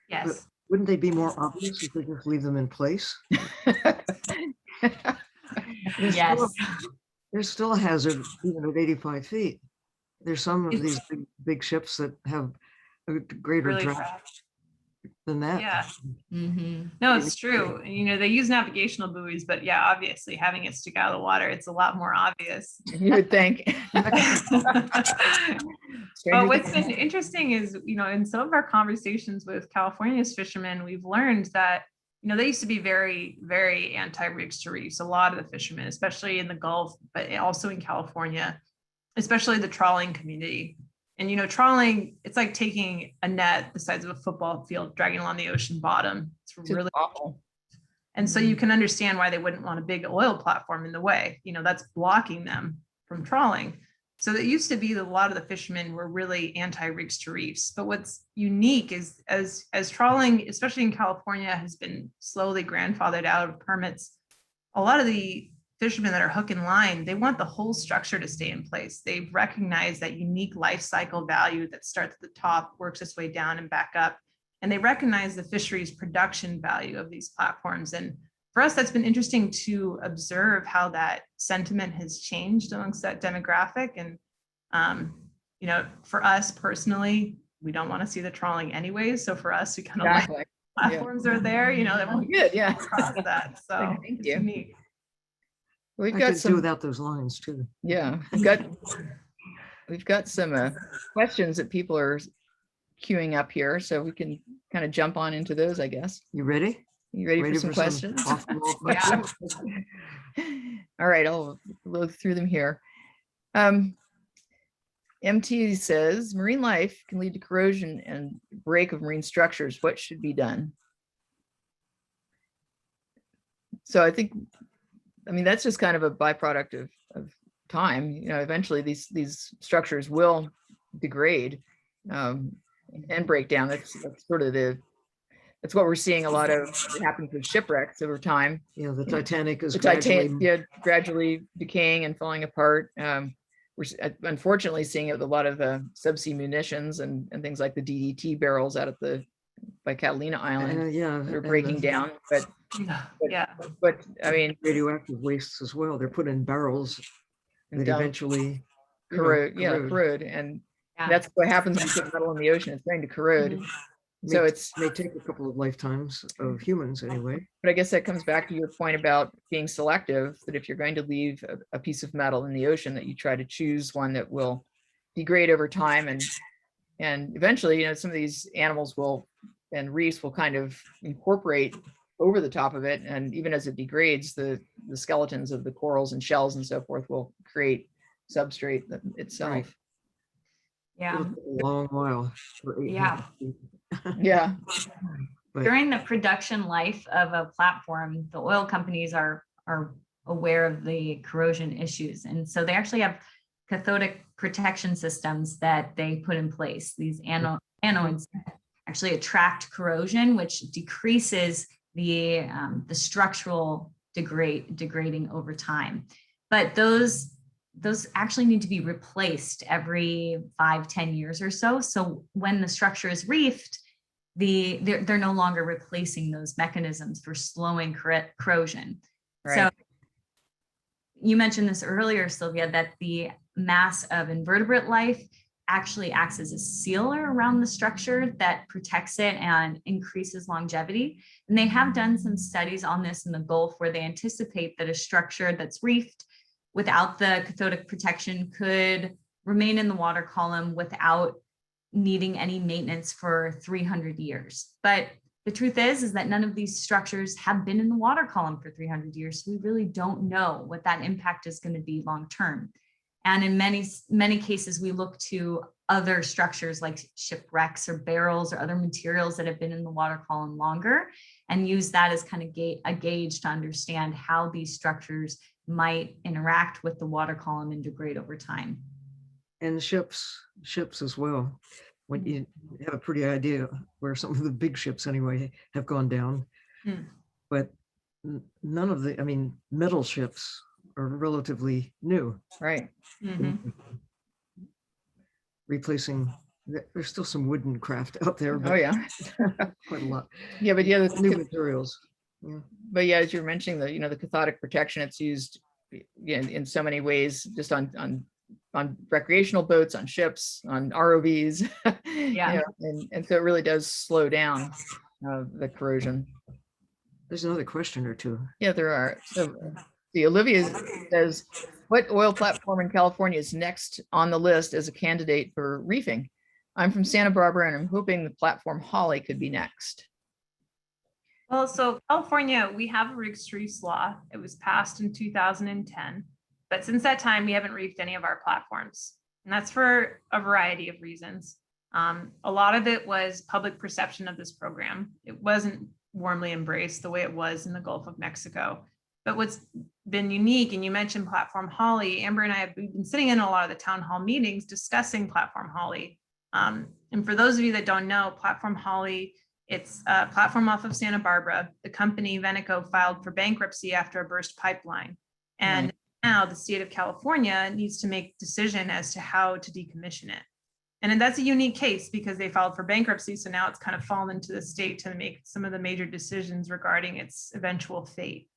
Yes. But wouldn't they be more obvious if they just leave them in place? Yes. There's still a hazard even at 85 feet. There's some of these big ships that have a greater Really draft fast. than that. Yeah. Mm-hmm. No, it's true. They use navigational buoys, but yeah, obviously having it stick out of the water, it's a lot more obvious. You would think. But what's been interesting is, in some of our conversations with California's fishermen, we've learned that, they used to be very, very anti-Rigs-to-Reefs. A lot of the fishermen, especially in the Gulf, but also in California, especially the trawling community. And, trawling, it's like taking a net the size of a football field, dragging along the ocean bottom. It's really awful. And so you can understand why they wouldn't want a big oil platform in the way. That's blocking them from trawling. So it used to be that a lot of the fishermen were really anti-Rigs-to-Reefs. But what's unique is as trawling, especially in California, has been slowly grandfathered out of permits, a lot of the fishermen that are hook and line, they want the whole structure to stay in place. They've recognized that unique life cycle value that starts at the top, works its way down and back up. And they recognize the fisheries production value of these platforms. And for us, that's been interesting to observe how that sentiment has changed amongst that demographic. And, for us personally, we don't want to see the trawling anyways. So for us, we kind of like platforms are there, that won't good. Yeah. cross that. So Thank it's you. unique. We've I got could do some without those lines too. Yeah, we've got some questions that people are queuing up here, so we can kind of jump on into those, I guess. You ready? You ready for some questions? off-the-wall Yeah. questions? All right, I'll look through them here. MT says, marine life can lead to corrosion and break of marine structures. What should be done? So I think, that's just kind of a byproduct of time. Eventually these structures will degrade and break down. That's sort of the that's what we're seeing a lot of happens with shipwrecks over time. Yeah, the Titanic is The gradually, Titanic, gradually decaying and falling apart. We're unfortunately seeing it with a lot of subsea munitions and things like the DDT barrels out at by Catalina Island yeah, that are and breaking the down. But Yeah. I mean, radioactive wastes as well. They're put in barrels that down- eventually corrode, corrode. corrode, and Yeah. that's what happens when you put metal in the ocean. It's going to corrode. Mhm. So it's, May take a couple of lifetimes of humans anyway. but I guess that comes back to your point about being selective, that if you're going to leave a piece of metal in the ocean, that you try to choose one that will degrade over time. And eventually, you know, some of these animals and reefs will kind of incorporate over the top of it. And even as it degrades, the skeletons of the corals and shells and so forth will create substrate itself. Right. Yeah. It'll take a long while. Yeah. Yeah. But During the production life of a platform, the oil companies are aware of the corrosion issues. And so they actually have cathodic protection systems that they put in place. These anodes actually attract corrosion, which decreases the structural degrading over time. But those actually need to be replaced every 5-10 years or so. So when the structure is reefed, they're no longer replacing those mechanisms for slowing corrosion. Right. So you mentioned this earlier, Sylvia, that the mass of invertebrate life actually acts as a sealer around the structure that protects it and increases longevity. And they have done some studies on this in the Gulf where they anticipate that a structure that's reefed without the cathodic protection could remain in the water column without needing any maintenance for 300 years. But the truth is that none of these structures have been in the water column for 300 years. So we really don't know what that impact is going to be long term. And in many cases, we look to other structures like shipwrecks or barrels or other materials that have been in the water column longer and use that as kind of a gauge to understand how these structures might interact with the water column and degrade over time. and ships as well. When you have a pretty idea where some of the big ships anyway have gone down, but none of the, I mean, metal ships are relatively new. Right. Replacing, there's still some wooden craft out there, Oh but yeah. quite a lot. Yeah, but yeah, New materials. Yeah. but yeah, as you're mentioning, the cathodic protection, it's used in so many ways, just on recreational boats, on ships, on ROVs. Yeah. And so it really does slow down the corrosion. There's another question or two. Yeah, there are. So the Olivia says, what oil platform in California is next on the list as a candidate for reefing? I'm from Santa Barbara and I'm hoping the platform Holly could be next. Well, so California, we have a Rigs-to-Reefs law. It was passed in 2010, but since that time, we haven't reefed any of our platforms. And that's for a variety of reasons. A lot of it was public perception of this program. It wasn't warmly embraced the way it was in the Gulf of Mexico. But what's been unique, and you mentioned Platform Holly, Amber and I have been sitting in a lot of the town hall meetings discussing Platform Holly. And for those of you that don't know, Platform Holly, it's a platform off of Santa Barbara. The company Venico filed for bankruptcy after a burst pipeline. And now the state of California needs to make a decision as to how to decommission it. And that's a unique case because they filed for bankruptcy. So now it's kind of fallen to the state to make some of the major decisions regarding its eventual fate.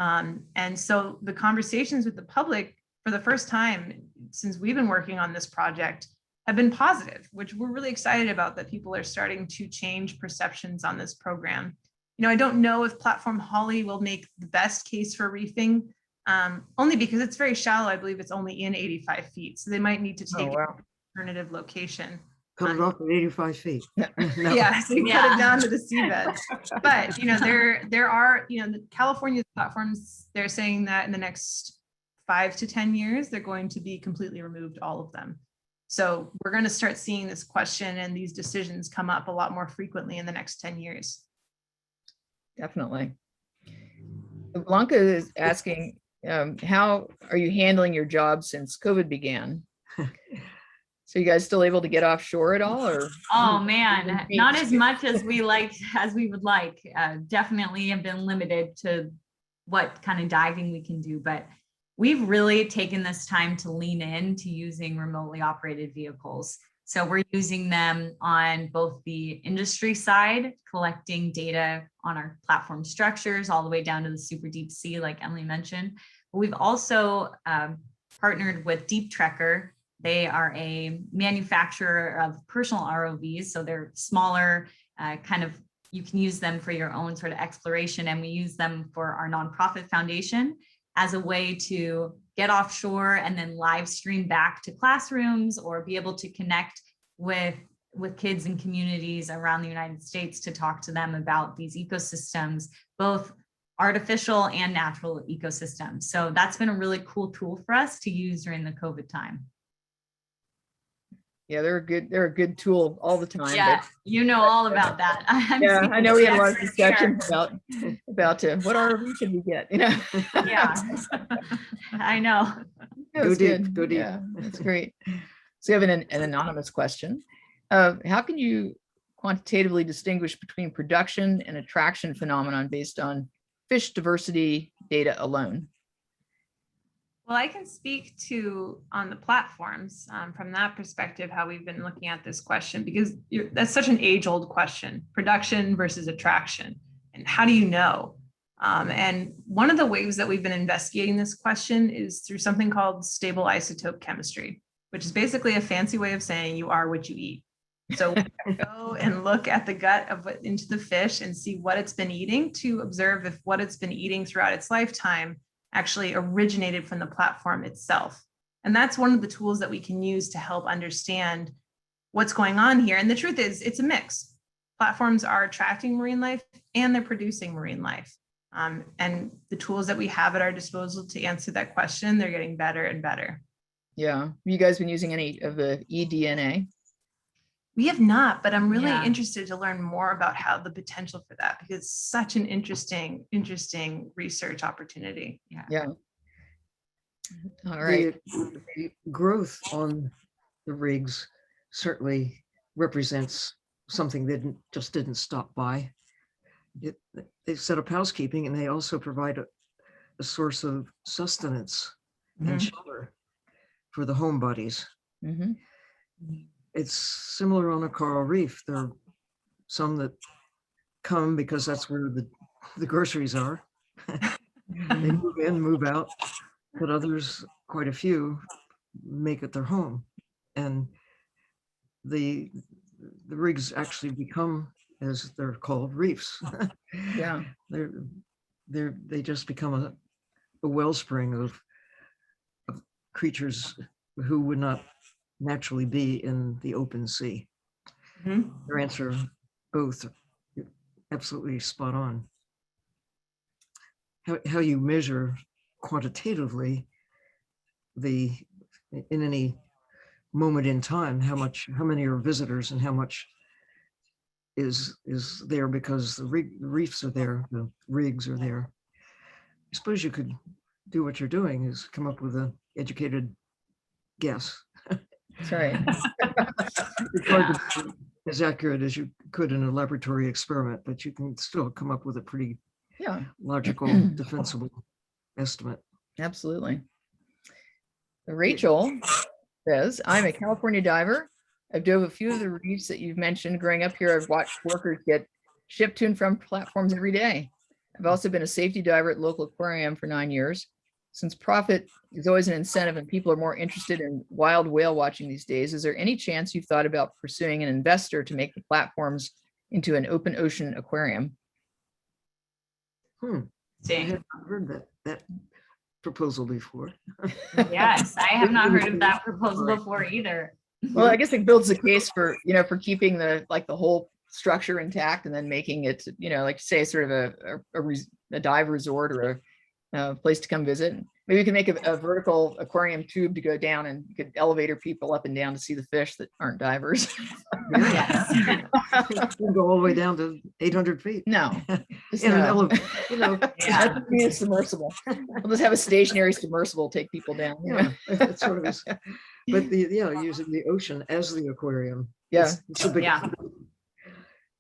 And so the conversations with the public for the first time since we've been working on this project have been positive, which we're really excited about, that people are starting to change perceptions on this program. I don't know if Platform Holly will make the best case for reefing, only because it's very shallow. I believe it's only in 85 feet. So they might need to take an alternative location. Cut it off at 85 feet. No. Yeah, so you cut it down to the seabed. But there are the California platforms. They're saying that in the next 5 to 10 years, they're going to be completely removed, all of them. So we're going to start seeing this question and these decisions come up a lot more frequently in the next 10 years. Definitely. Blanca is asking, how are you handling your job since COVID began? So you guys still able to get offshore at all, or? Oh man, not as much as we would like. Definitely have been limited to what kind of diving we can do, but we've really taken this time to lean in to using remotely operated vehicles. So we're using them on both the industry side, collecting data on our platform structures all the way down to the super deep sea, like Emily mentioned. But we've also partnered with Deep Trekker. They are a manufacturer of personal ROVs, so they're smaller, you can use them for your own sort of exploration, and we use them for our nonprofit foundation as a way to get offshore and then live stream back to classrooms or be able to connect with kids and communities around the United States to talk to them about these ecosystems, both artificial and natural ecosystems. So that's been a really cool tool for us to use during the COVID time. Yeah, they're a good tool all the time. Yeah, you know all about that. Yeah, I know we had a lot of discussions about what ROV should we get, you know? Yeah, I know. Go deep, go deep. Yeah, that's great. So we have an anonymous question. How can you quantitatively distinguish between production and attraction phenomenon based on fish diversity data alone? Well, I can speak to on the platforms from that perspective, how we've been looking at this question, because that's such an age-old question, production versus attraction. And how do you know? And one of the ways that we've been investigating this question is through something called stable isotope chemistry, which is basically a fancy way of saying you are what you eat. So go and look at the gut of into the fish and see what it's been eating to observe if what it's been eating throughout its lifetime actually originated from the platform itself. And that's one of the tools that we can use to help understand what's going on here. And the truth is, it's a mix. Platforms are attracting marine life and they're producing marine life. And the tools that we have at our disposal to answer that question, they're getting better and better. Yeah. Have you guys been using any of the eDNA? We have not, but I'm really interested to learn more about how the potential for that, because it's such an interesting research opportunity. Yeah. All right. The growth on the rigs certainly represents something that just didn't stop by. They set up housekeeping, and they also provide a source of sustenance and shelter for the homebodies. It's similar on a coral reef. There are some that come because that's where the groceries are. They move in, move out, but others, quite a few, make it their home. And the rigs actually become, as they're called, reefs. Yeah. They just become a wellspring of creatures who would not naturally be in the open sea. Your answer, both, absolutely spot on. How you measure quantitatively in any moment in time, how many are visitors and how much is there because the reefs are there, the rigs are there. I suppose you could do what you're doing is come up with an educated guess. That's right. It's hard to be as accurate as you could in a laboratory experiment, but you can still come up with a pretty logical, defensible estimate. Absolutely. Rachel says, I'm a California diver. I've dove a few of the reefs that you've mentioned. Growing up here, I've watched workers get shipped to and from platforms every day. I've also been a safety diver at local aquarium for 9 years. Since profit is always an incentive and people are more interested in wild whale watching these days, is there any chance you've thought about pursuing an investor to make the platforms into an open ocean aquarium? I haven't heard that proposal before. Yes, I have not heard of that proposal before either. Well, I guess it builds the case for, for keeping the whole structure intact and then making it, like say sort of a dive resort or a place to come visit. Maybe you can make a vertical aquarium tube to go down and you could elevator people up and down to see the fish that aren't divers. Yes. We'll go all the way down to 800 feet. No. In an elevator, That would be a submersible. We'll just have a stationary submersible take people down. It sort of is But using the ocean as the aquarium. Yeah. It's a big. Yeah.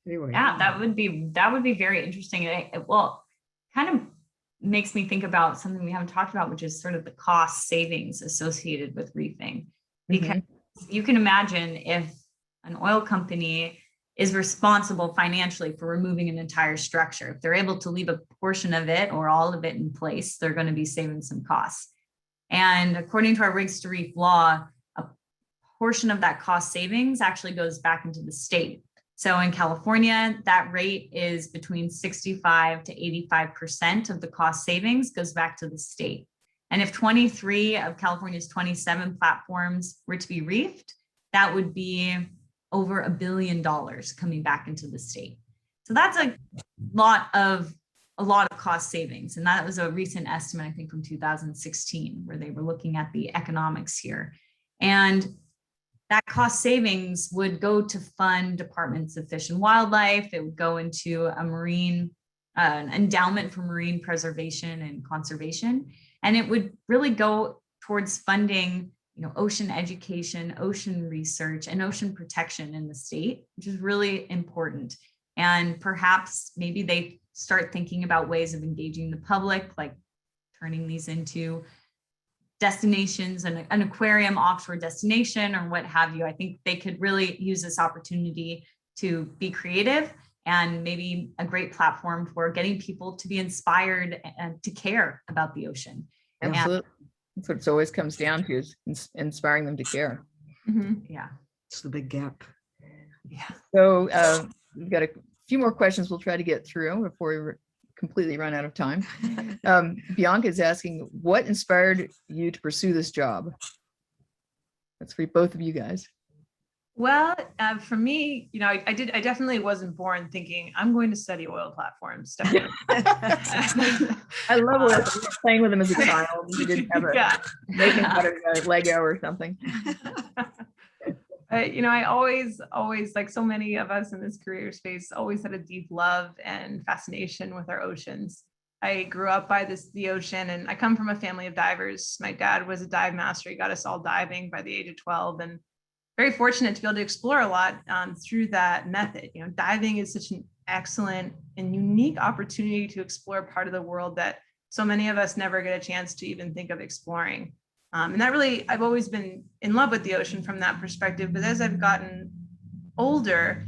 Anyway. Yeah, that would be very interesting. Well, kind of makes me think about something we haven't talked about, which is sort of the cost savings associated with reefing. Because you can imagine if an oil company is responsible financially for removing an entire structure, if they're able to leave a portion of it or all of it in place, they're going to be saving some costs. And according to our Rigs-to-Reef law, a portion of that cost savings actually goes back into the state. So in California, that rate is between 65 to 85% of the cost savings goes back to the state. And if 23 of California's 27 platforms were to be reefed, that would be over $1 billion coming back into the state. So that's a lot of cost savings. And that was a recent estimate, I think from 2016, where they were looking at the economics here. And that cost savings would go to fund departments of fish and wildlife. It would go into a marine endowment for marine preservation and conservation. And it would really go towards funding, ocean education, ocean research, and ocean protection in the state, which is really important. And perhaps maybe they start thinking about ways of engaging the public, like turning these into destinations and an aquarium offshore destination or what have you. I think they could really use this opportunity to be creative and maybe a great platform for getting people to be inspired and to care about the ocean. Absolutely. That's what it always comes down to, is inspiring them to care. Yeah. It's the big gap. Yeah. So we've got a few more questions we'll try to get through before we completely run out of time. Bianca is asking, what inspired you to pursue this job? That's for both of you guys. Well, for me, I definitely wasn't born thinking I'm going to study oil platforms. Definitely. I love it. Playing with them as a child. You didn't have a making out of a Lego or something. I always, like so many of us in this career space, always had a deep love and fascination with our oceans. I grew up by the ocean, and I come from a family of divers. My dad was a dive master. He got us all diving by the age of 12, and very fortunate to be able to explore a lot through that method. Diving is such an excellent and unique opportunity to explore part of the world that so many of us never get a chance to even think of exploring. And that really, I've always been in love with the ocean from that perspective. But as I've gotten older,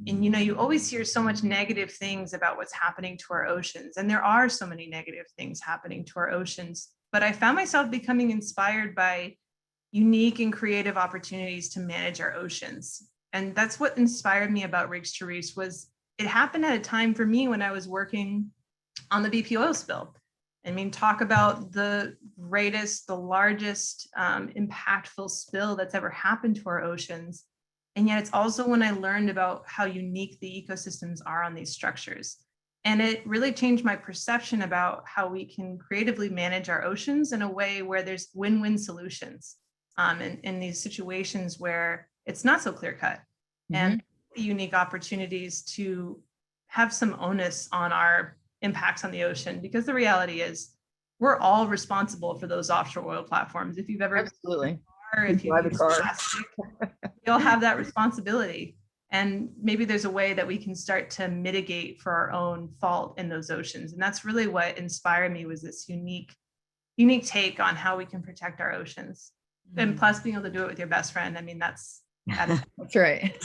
and you always hear so much negative things about what's happening to our oceans, and there are so many negative things happening to our oceans. But I found myself becoming inspired by unique and creative opportunities to manage our oceans. And that's what inspired me about Rigs-to-Reefs. Was it happened at a time for me when I was working on the BP oil spill. I mean, talk about the greatest, the largest impactful spill that's ever happened to our oceans. And yet it's also when I learned about how unique the ecosystems are on these structures. And it really changed my perception about how we can creatively manage our oceans in a way where there's win-win solutions. In these situations where it's not so clear cut, and the unique opportunities to have some onus on our impacts on the ocean, because the reality is we're all responsible for those offshore oil platforms. If you've ever Absolutely. or if you use plastic, you'll have that responsibility. And maybe there's a way that we can start to mitigate for our own fault in those oceans. And that's really what inspired me, was this unique take on how we can protect our oceans. And plus being able to do it with your best friend. I mean, that's right.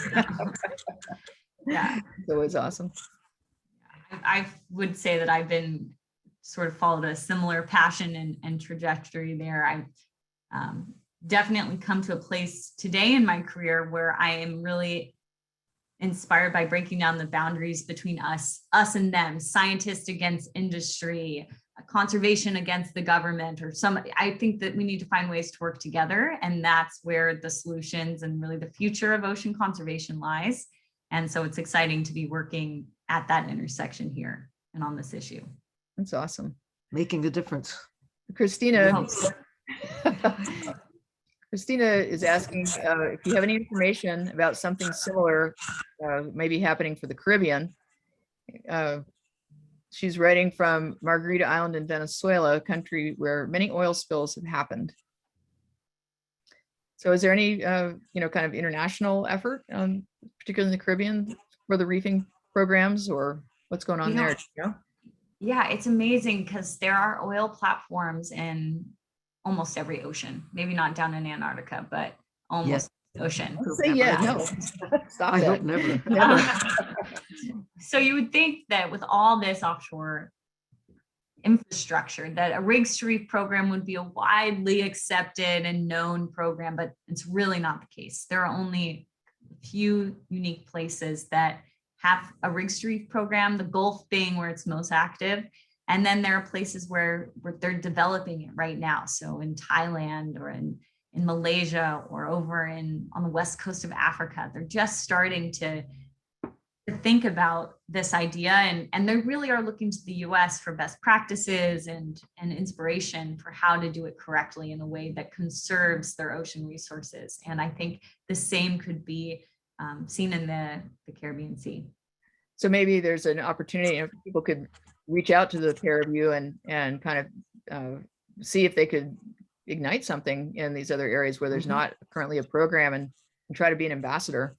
Yeah. It's always awesome. I would say that I've been sort of followed a similar passion and trajectory there. I've definitely come to a place today in my career where I am really inspired by breaking down the boundaries between us and them, scientists against industry, conservation against the government, I think that we need to find ways to work together. And that's where the solutions and really the future of ocean conservation lies. And so it's exciting to be working at that intersection here and on this issue. That's awesome. Making a difference. Christina is asking if you have any information about something similar maybe happening for the Caribbean. She's writing from Margarita Island in Venezuela, a country where many oil spills have happened. So is there any, kind of international effort, particularly in the Caribbean for the reefing programs, or what's going on there? Yeah, it's amazing because there are oil platforms in almost every ocean, maybe not down in Antarctica, but almost ocean. Let's say yeah, no. Stop I that. hope never. Never. So you would think that with all this offshore infrastructure, that a Rigs-to-Reef program would be a widely accepted and known program, but it's really not the case. There are only a few unique places that have a Rigs-to-Reef program, the Gulf being where it's most active. And then there are places where they're developing it right now. So in Thailand or in Malaysia or over on the west coast of Africa, they're just starting to think about this idea, and they really are looking to the US for best practices and inspiration for how to do it correctly in a way that conserves their ocean resources. And I think the same could be seen in the Caribbean Sea. So maybe there's an opportunity, people could reach out to the pair of you and kind of see if they could ignite something in these other areas where there's not currently a program, and try to be an ambassador.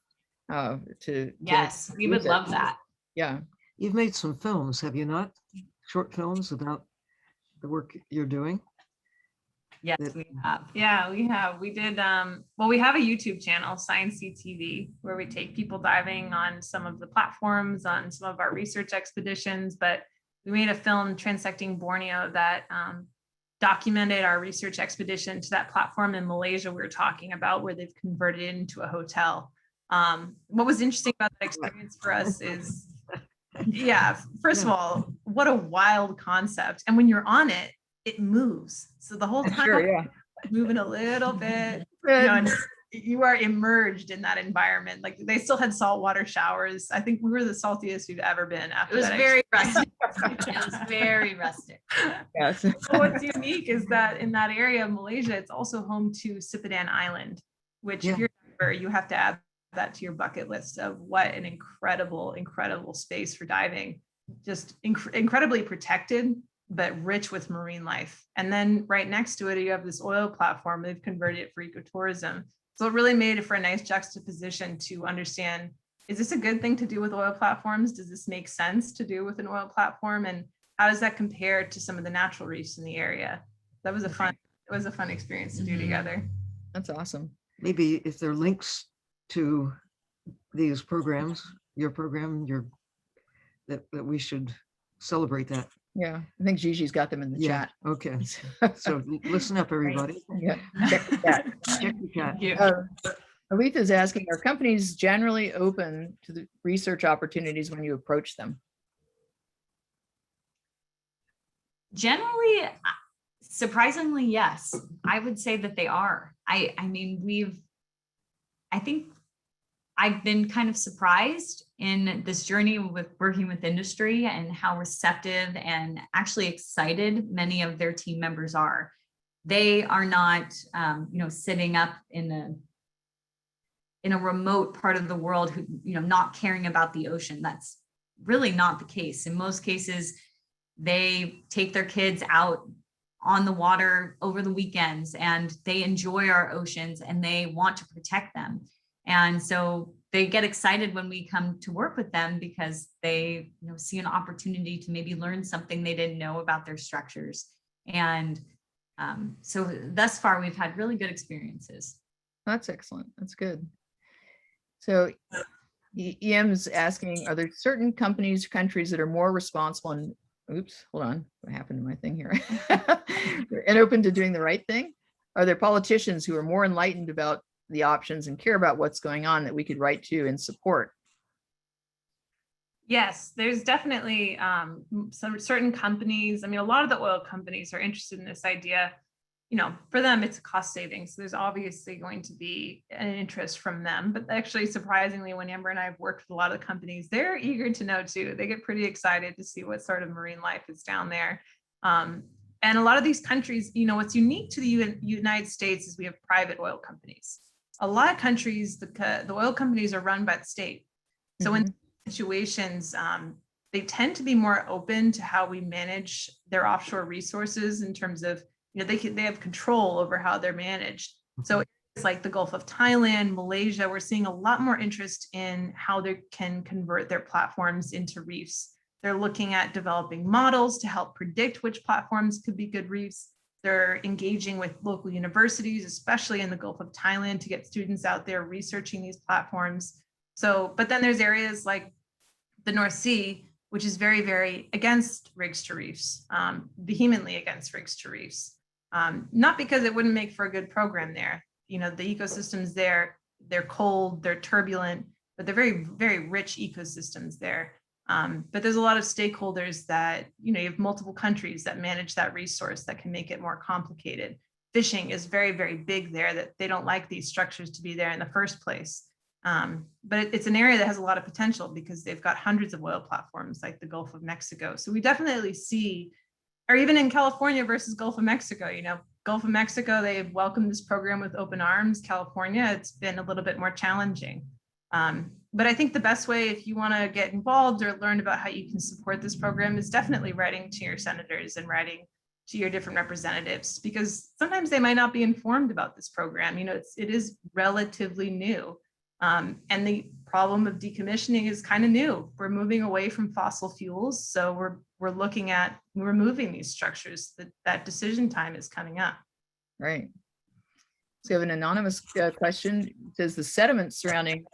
Yes, we would love that. Yeah. You've made some films, have you not? Short films about the work you're doing? Yes, we have. Yeah, we have. We did, we have a YouTube channel, Science CTV, where we take people diving on some of the platforms, on some of our research expeditions, but we made a film, Transecting Borneo, that documented our research expedition to that platform in Malaysia we were talking about, where they've converted it into a hotel. What was interesting about that experience for us is, first of all, what a wild concept. And when you're on it, it moves. So the whole time moving a little bit, and you are immersed in that environment. Like, they still had saltwater showers. I think we were the saltiest we've ever been after it was that. Very rustic. It was very rustic. Yes. So what's unique is that in that area of Malaysia, it's also home to Sipadan Island, which if you're a diver, you have to add that to your bucket list of what an incredible space for diving. Just incredibly protected, but rich with marine life. And then right next to it, you have this oil platform. They've converted it for ecotourism. So it really made it for a nice juxtaposition to understand, is this a good thing to do with oil platforms? Does this make sense to do with an oil platform? And how does that compare to some of the natural reefs in the area? That was a fun experience to do together. That's awesome. Maybe if there are links to these programs, your program, that we should celebrate that. Yeah, I think Gigi's got them in the chat. Okay, so listen up, everybody. Yeah, check the chat. Check the chat. Aletha is asking, are companies generally open to the research opportunities when you approach them? Generally, surprisingly, yes. I would say that they are. I mean, I think I've been kind of surprised in this journey with working with industry and how receptive and actually excited many of their team members are. They are not, sitting up in a remote part of the world who, not caring about the ocean. That's really not the case. In most cases, they take their kids out on the water over the weekends, and they enjoy our oceans and they want to protect them. And so they get excited when we come to work with them because they see an opportunity to maybe learn something they didn't know about their structures. And so thus far, we've had really good experiences. That's excellent. That's good. So EM's asking, are there certain companies, countries that are more responsible and, oops, hold on, what happened to my thing here? And open to doing the right thing? Are there politicians who are more enlightened about the options and care about what's going on that we could write to and support? Yes, there's definitely some certain companies. I mean, a lot of the oil companies are interested in this idea. For them, it's a cost savings. So there's obviously going to be an interest from them. But actually, surprisingly, when Amber and I have worked with a lot of the companies, they're eager to know too. They get pretty excited to see what sort of marine life is down there. And a lot of these countries, what's unique to the United States is we have private oil companies. A lot of countries, the oil companies are run by the state. So in situations, they tend to be more open to how we manage their offshore resources in terms of, they have control over how they're managed. So like the Gulf of Thailand, Malaysia, we're seeing a lot more interest in how they can convert their platforms into reefs. They're looking at developing models to help predict which platforms could be good reefs. They're engaging with local universities, especially in the Gulf of Thailand, to get students out there researching these platforms. So, but then there's areas like the North Sea, which is very, very against Rigs-to-Reefs, vehemently against Rigs-to-Reefs. Not because it wouldn't make for a good program there. You know, the ecosystems there, they're cold, they're turbulent, but they're very, very rich ecosystems there. But there's a lot of stakeholders that, you know, you have multiple countries that manage that resource that can make it more complicated. Fishing is very, very big there, that they don't like these structures to be there in the first place. But it's an area that has a lot of potential because they've got hundreds of oil platforms like the Gulf of Mexico. So we definitely see, or even in California versus Gulf of Mexico, you know, Gulf of Mexico, they've welcomed this program with open arms. California, it's been a little bit more challenging. But I think the best way, if you want to get involved or learn about how you can support this program, is definitely writing to your senators and writing to your different representatives, because sometimes they might not be informed about this program. You know, it is relatively new. And the problem of decommissioning is kind of new. We're moving away from fossil fuels. So we're looking at removing these structures. That decision time is coming up. Right. So we have an anonymous question. It says the sediments surrounding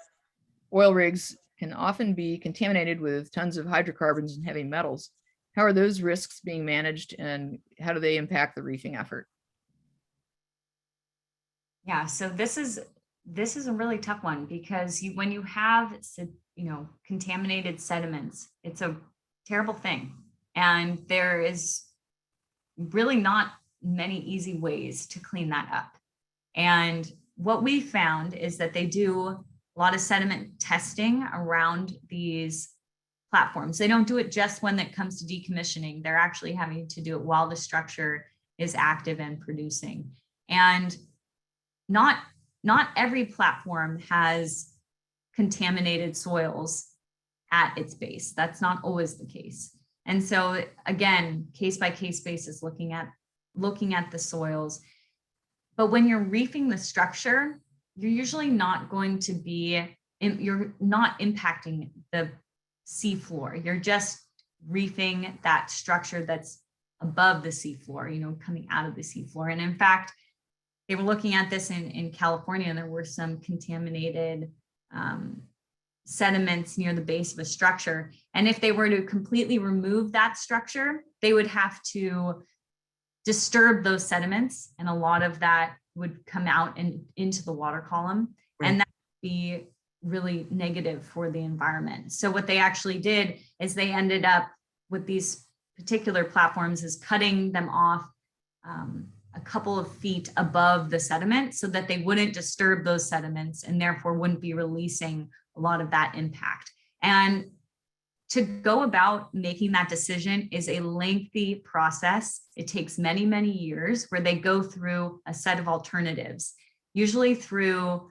oil rigs can often be contaminated with tons of hydrocarbons and heavy metals. How are those risks being managed, and how do they impact the reefing effort? Yeah, so this is a really tough one, because when you have, you know, contaminated sediments, it's a terrible thing. And there is really not many easy ways to clean that up. And what we found is that they do a lot of sediment testing around these platforms. They don't do it just when it comes to decommissioning. They're actually having to do it while the structure is active and producing. And not every platform has contaminated soils at its base. That's not always the case. And so again, case by case basis, looking at the soils. But when you're reefing the structure, you're usually not going to be, you're not impacting the seafloor. You're just reefing that structure that's above the seafloor, you know, coming out of the seafloor. And in fact, they were looking at this in California, and there were some contaminated sediments near the base of a structure. And if they were to completely remove that structure, they would have to disturb those sediments, and a lot of that would come out and into the water column. Right. And that would be really negative for the environment. So what they actually did is they ended up with these particular platforms is cutting them off a couple of feet above the sediment so that they wouldn't disturb those sediments and therefore wouldn't be releasing a lot of that impact. And to go about making that decision is a lengthy process. It takes many, many years, where they go through a set of alternatives, usually through,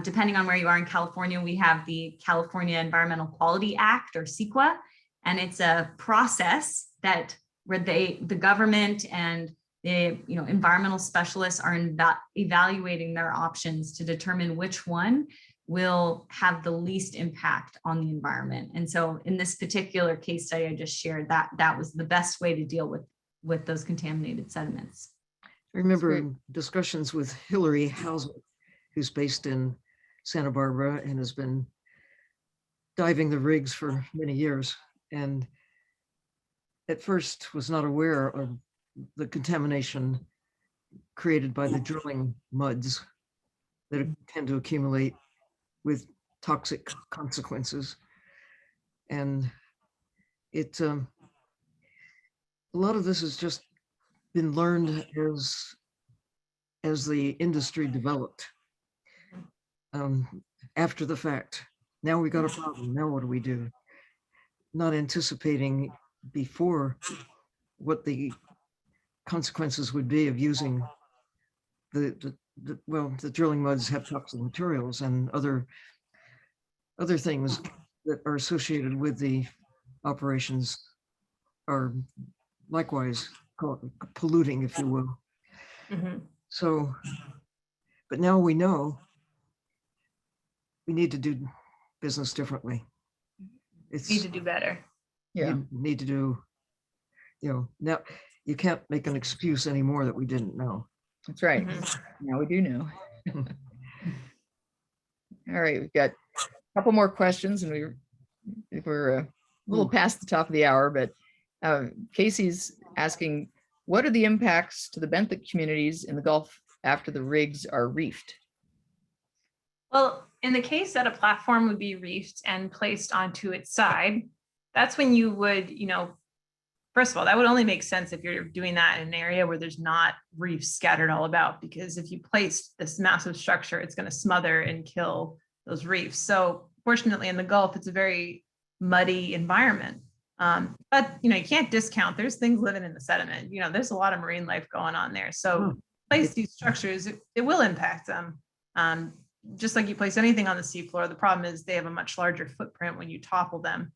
depending on where you are in California, we have the California Environmental Quality Act, or CEQA, and it's a process where the government and the environmental specialists are evaluating their options to determine which one will have the least impact on the environment. And so in this particular case study I just shared, that was the best way to deal with those contaminated sediments. I remember discussions with Hillary Hazelwood, who's based in Santa Barbara and has been diving the rigs for many years, and at first was not aware of the contamination created by the drilling muds that tend to accumulate with toxic consequences. And a lot of this has just been learned as the industry developed after the fact. Now we got a problem. Now what do we do? Not anticipating before what the consequences would be of using the drilling muds have toxic materials and other things that are associated with the operations are likewise polluting, if you will. Mm-hmm. So, But now we know we need to do business differently. It's Need to do better. Yeah, you need to do, now you can't make an excuse anymore that we didn't know. that's right. Mhm. Now we do know. All right, we've got a couple more questions, and we're a little Ooh. past the top of the hour, but Casey's asking, what are the impacts to the benthic communities in the Gulf after the rigs are reefed? Well, in the case that a platform would be reefed and placed onto its side, that's when you would, first of all, that would only make sense if you're doing that in an area where there's not reefs scattered all about, because if you place this massive structure, it's going to smother and kill those reefs. So fortunately in the Gulf, it's a very muddy environment. But you can't discount, there's things living in the sediment. There's a lot of marine life going on there. So place these structures, it will impact them. Just like you place anything on the seafloor, the problem is they have a much larger footprint when you topple them.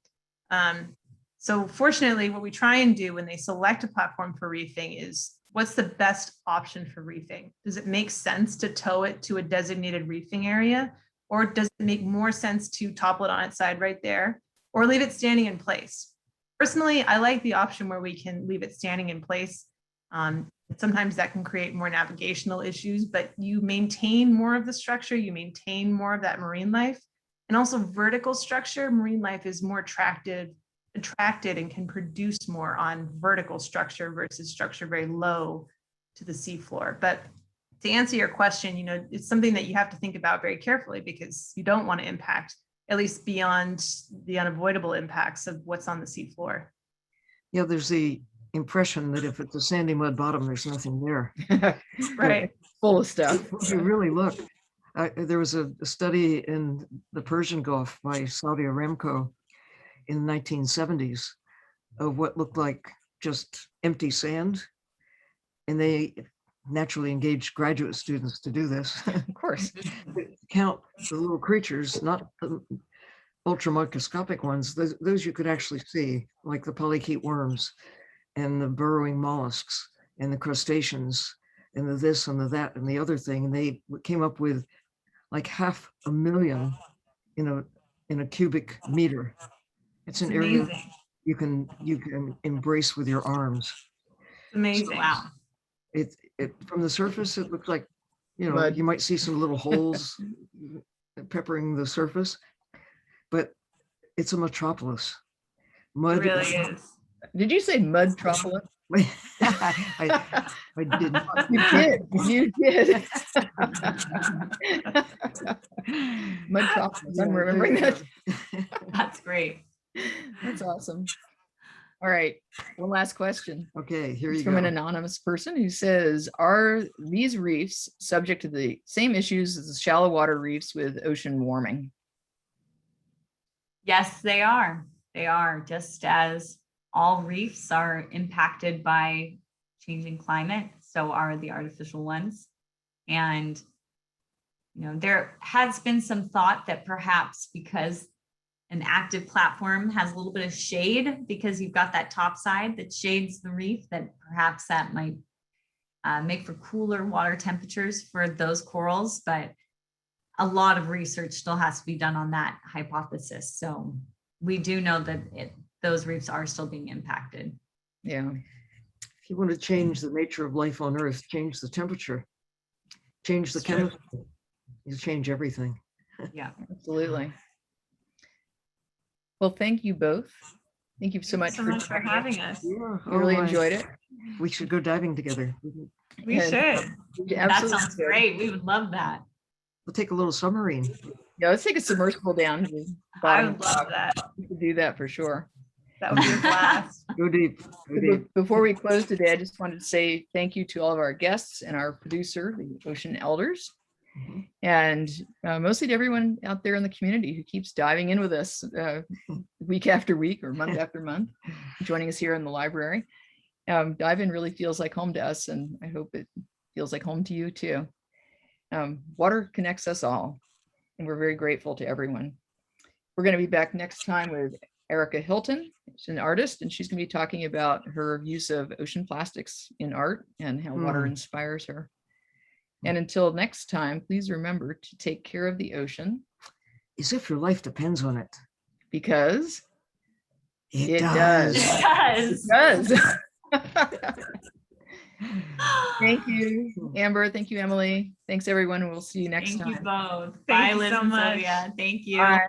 So fortunately, what we try and do when they select a platform for reefing is, what's the best option for reefing? Does it make sense to tow it to a designated reefing area? Or does it make more sense to topple it on its side right there, or leave it standing in place? Personally, I like the option where we can leave it standing in place. Sometimes that can create more navigational issues, but you maintain more of the structure, you maintain more of that marine life. And also vertical structure, marine life is more attracted and can produce more on vertical structure versus structure very low to the seafloor. But to answer your question, it's something that you have to think about very carefully, because you don't want to impact, at least beyond the unavoidable impacts of what's on the seafloor. Yeah, there's the impression that if it's a sandy mud bottom, there's nothing there. Right. Full of stuff. If you really look, there was a study in the Persian Gulf by Saudi Aramco in the 1970s of what looked like just empty sand. And they naturally engaged graduate students to do this. Of course. Count the little creatures, not the ultramicroscopic ones, those you could actually see, like the polychaete worms and the burrowing mollusks and the crustaceans and the this and the that and the other thing. And they came up with like 500,000 in a cubic meter. It's an area Amazing. you can embrace with your arms. Amazing. Wow. It from the surface, it looks like, Mud. you might see some little holes peppering the surface, but it's a metropolis. It Mud. really is. Did you say mudtropolis? I did not. You did. You did. Mudtropolis. I'm remembering that. That's great. That's awesome. All right. One last question. Okay, here It's you from go. an anonymous person who says, are these reefs subject to the same issues as the shallow water reefs with ocean warming? Yes, they are. They are, just as all reefs are impacted by changing climate, so are the artificial ones. And, there has been some thought that perhaps because an active platform has a little bit of shade, because you've got that top side that shades the reef, that perhaps that might make for cooler water temperatures for those corals. But a lot of research still has to be done on that hypothesis. So we do know that those reefs are still being impacted. Yeah. If you want to change the nature of life on Earth, change the temperature, change the chemistry, you change everything. Yeah. Absolutely. Well, thank you both. Thank you so much Thanks so much for joining us. having us. Yeah, I really my. enjoyed it. We should go diving together. We And- should. That Absolutely sounds should. great. We would love that. We'll take a little submarine. Yeah, let's take a submersible down to the I bottom. would love that. We could do that for sure. That would be a blast. Go deep. Go deep. Before we close today, I just wanted to say thank you to all of our guests and our producer, the Ocean Elders, Mhm. and mostly to everyone out there in the community who keeps diving in with us week after week or month after month, joining us here in the library. Dive-in really feels like home to us, and I hope it feels like home to you too. Water connects us all, and we're very grateful to everyone. We're going to be back next time with Erica Hilton. She's an artist, and she's going to be talking about her use of ocean plastics in art and how water inspires her. And until next time, please remember to take care of the ocean As if your life depends on it. because It does. does. It does. Thank you, Amber. Thank you, Emily. Thanks, everyone. We'll see you next Thank time. you both. Thank Bye, you Liz so and much. Sylvia. Thank you. Bye.